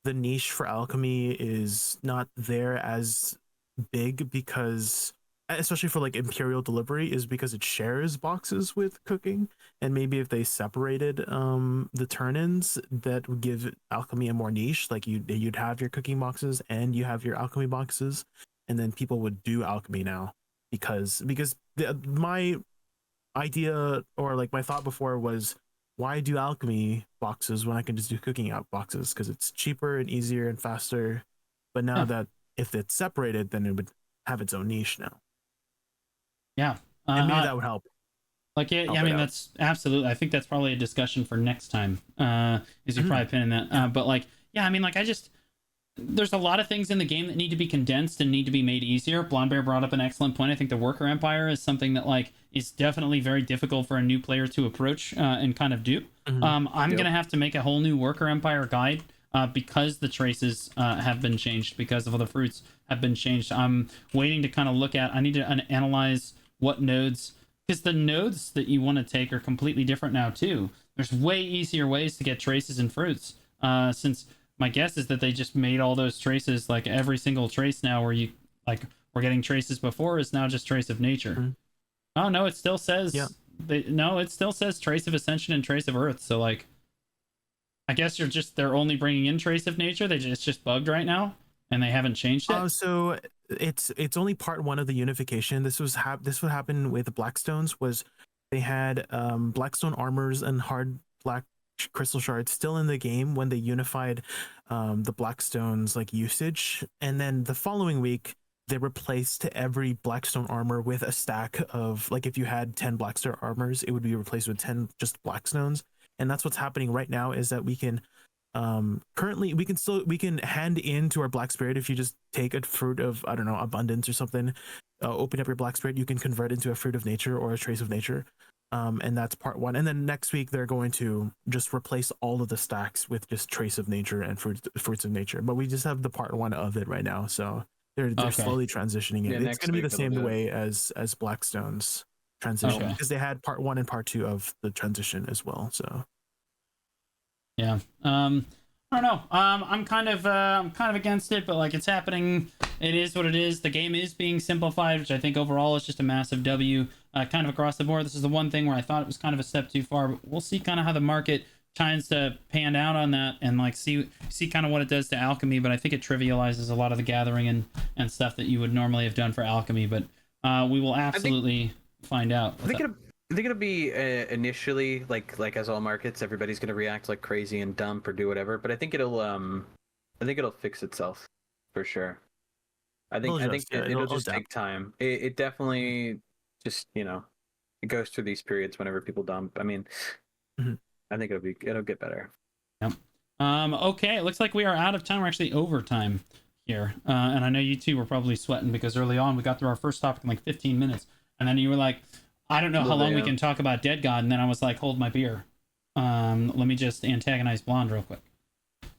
B: the niche for alchemy is not there as big, because especially for like Imperial delivery, is because it shares boxes with cooking. And maybe if they separated the turn-ins, that would give alchemy a more niche. Like you'd have your cooking boxes and you have your alchemy boxes, and then people would do alchemy now because my idea, or like my thought before, was why do alchemy boxes when I can just do cooking out boxes, because it's cheaper and easier and faster. But now
A: Yeah.
B: that if it's separated, then it would have its own niche now,
A: Yeah.
B: and maybe that would help.
A: Like, yeah, I mean, that's absolutely. I think that's probably a discussion for next time. Is you're probably pinning that. But like, yeah, I mean, like, there's a lot of things in the game that need to be condensed and need to be made easier. Blonde Bear brought up an excellent point. I think the Worker Empire is something that like is definitely very difficult for a new player to approach and kind of do. I'm gonna have to make a whole new Worker Empire guide because the traces have been changed, because of the fruits have been changed. I'm waiting to kind of look at. I need to analyze what nodes, because the nodes that you want to take are completely different now too. There's way easier ways to get traces and fruits. Since my guess is that they just made all those traces, like every single trace now where you like we're getting traces before is now just trace of nature. Oh no, it still says it still says trace of ascension and trace of earth. So like, I guess they're only bringing in trace of nature. It's just bugged right now and they haven't changed it.
B: So it's only part 1 of the unification. This would happen with Blackstones. Was they had Blackstone armors and hard black crystal shards still in the game when they unified the Blackstone's like usage, and then the following week they replaced every Blackstone armor with a stack of, like, if you had 10 Blackstone armors, it would be replaced with 10 just Blackstones. And that's what's happening right now, is that we can currently we can hand into our Black Spirit. If you just take a fruit of, I don't know, abundance or something, open up your Black Spirit, you can convert into a fruit of nature or a trace of nature. And that's part 1. And then next week they're going to just replace all of the stacks with just trace of nature and fruits of nature. But we just have the part 1 of it right now, so they're slowly transitioning it.
C: Yeah,
B: it's going to be the same way as Blackstone's transition, because they had part 1 and part 2 of the transition as well. So
A: yeah, I don't know. I'm kind of against it, but like, it's happening. It is what it is. The game is being simplified, which I think overall is just a massive W, kind of across the board. This is the one thing where I thought it was kind of a step too far, but we'll see kind of how the market tries to pan out on that, and like see kind of what it does to alchemy. But I think it trivializes a lot of the gathering and stuff that you would normally have done for alchemy. But we will absolutely find out.
C: I think it'll be initially like as all markets, everybody's gonna react like crazy and dump or do whatever. But I think it'll fix itself for sure. I think it'll just take time. It definitely just, you know, it goes through these periods whenever people dump. I mean, I think it'll get better.
A: Yep. Okay, it looks like we are out of time. We're actually over time here. And I know you two were probably sweating because early on we got through our first topic in like 15 minutes. And then you were like, I don't know how long we can talk about Dead God. And then I was like, hold my beer. Let me just antagonize Blonde real quick.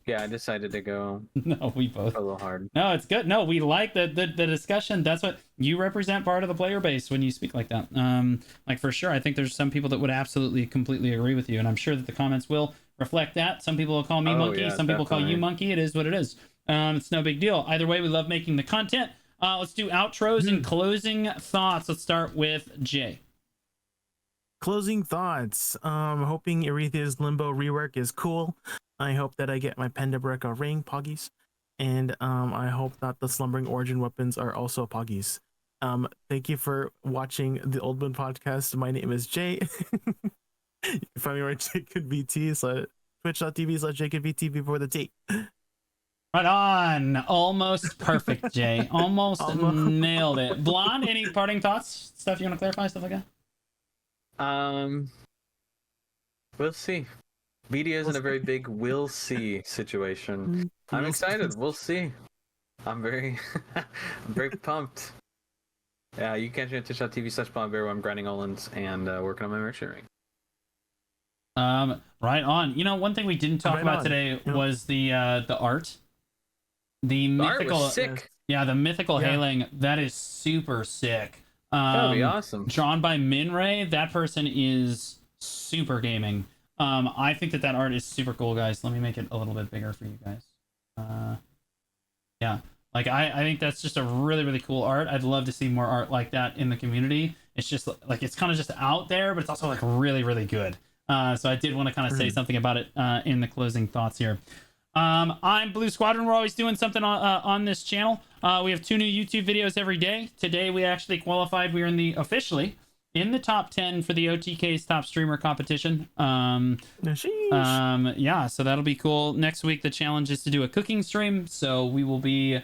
C: Yeah, I decided to go.
A: No, we both
C: a little hard.
A: No, it's good. No, we like the discussion. That's what you represent, part of the player base when you speak like that. Like, for sure, I think there's some people that would absolutely completely agree with you, and I'm sure that the comments will reflect that. Some people will call me monkey,
C: yeah,
A: some people call you monkey. It is what it is. It's no big deal. Either way, we love making the content. Let's do outros and closing thoughts. Let's start with Jay.
B: Closing thoughts. Hoping Erethea's Limbo Rework is cool. I hope that I get my Pendabrica ring poggies, and I hope that the Slumbering Origin weapons are also poggies. Thank you for watching the Old Moon podcast. My name is Jay. You can find me on JakeVT, so twitch.tv/JakeVT before the T.
A: Right on. Almost perfect, Jay. Almost nailed it. Blonde, any parting thoughts? Stuff you want to clarify? Stuff like that?
C: We'll see. Media is in a very big we'll see situation. I'm excited. We'll see. I'm very pumped. Yeah, you can catch me at twitch.tv/blondebear where I'm grinding Olins and working on my merchant ring.
A: Right on. You know, one thing we didn't talk about today was the art. The mythical,
C: art was sick.
A: Yeah, the mythical hailing. That is super sick.
C: That'd be awesome.
A: Drawn by Minray. That person is super gaming. I think that art is super cool, guys. Let me make it a little bit bigger for you guys. Yeah, Like I think that's just a really, really cool art. I'd love to see more art like that in the community. It's just like it's kind of just out there, but it's also like really, really good. So I did want to kind of say something about it in the closing thoughts here. I'm Blue Squadron. We're always doing something on this channel. We have 2 new YouTube videos every day. Today we actually qualified. We are officially in the top 10 for the OTK's top streamer competition. Yeah, so that'll be cool. Next week the challenge is to do a cooking stream, so we will be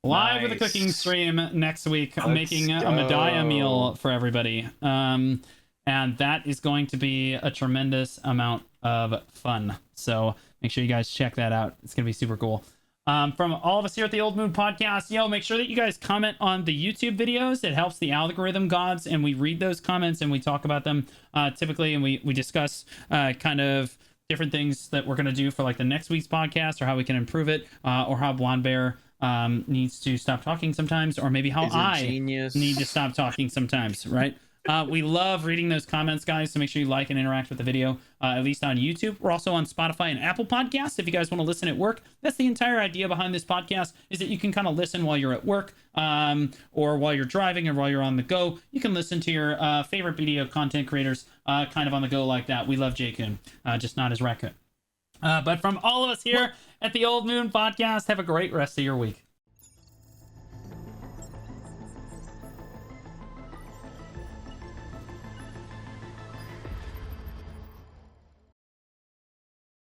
A: live with a cooking stream next week, making a Medea meal for everybody. And that is going to be a tremendous amount of fun. So make sure you guys check that out. It's going to be super cool. From all of us here at the Old Moon Podcast, make sure that you guys comment on the YouTube videos. It helps the algorithm gods, and we read those comments and we talk about them typically, and we discuss kind of different things that we're going to do for like the next week's podcast, or how we can improve it, or how Blonde Bear needs to stop talking sometimes, or maybe how I need to stop talking sometimes, right? We love reading those comments, guys, so make sure you like and interact with the video, at least on YouTube. We're also on Spotify and Apple Podcasts if you guys want to listen at work. That's the entire idea behind this podcast, is that you can kind of listen while you're at work, or while you're driving, or while you're on the go. You can listen to your favorite video content creators kind of on the go like that. We love J-Kun, just not as Raccoon. But from all of us here at the Old Moon Podcast, have a great rest of your week.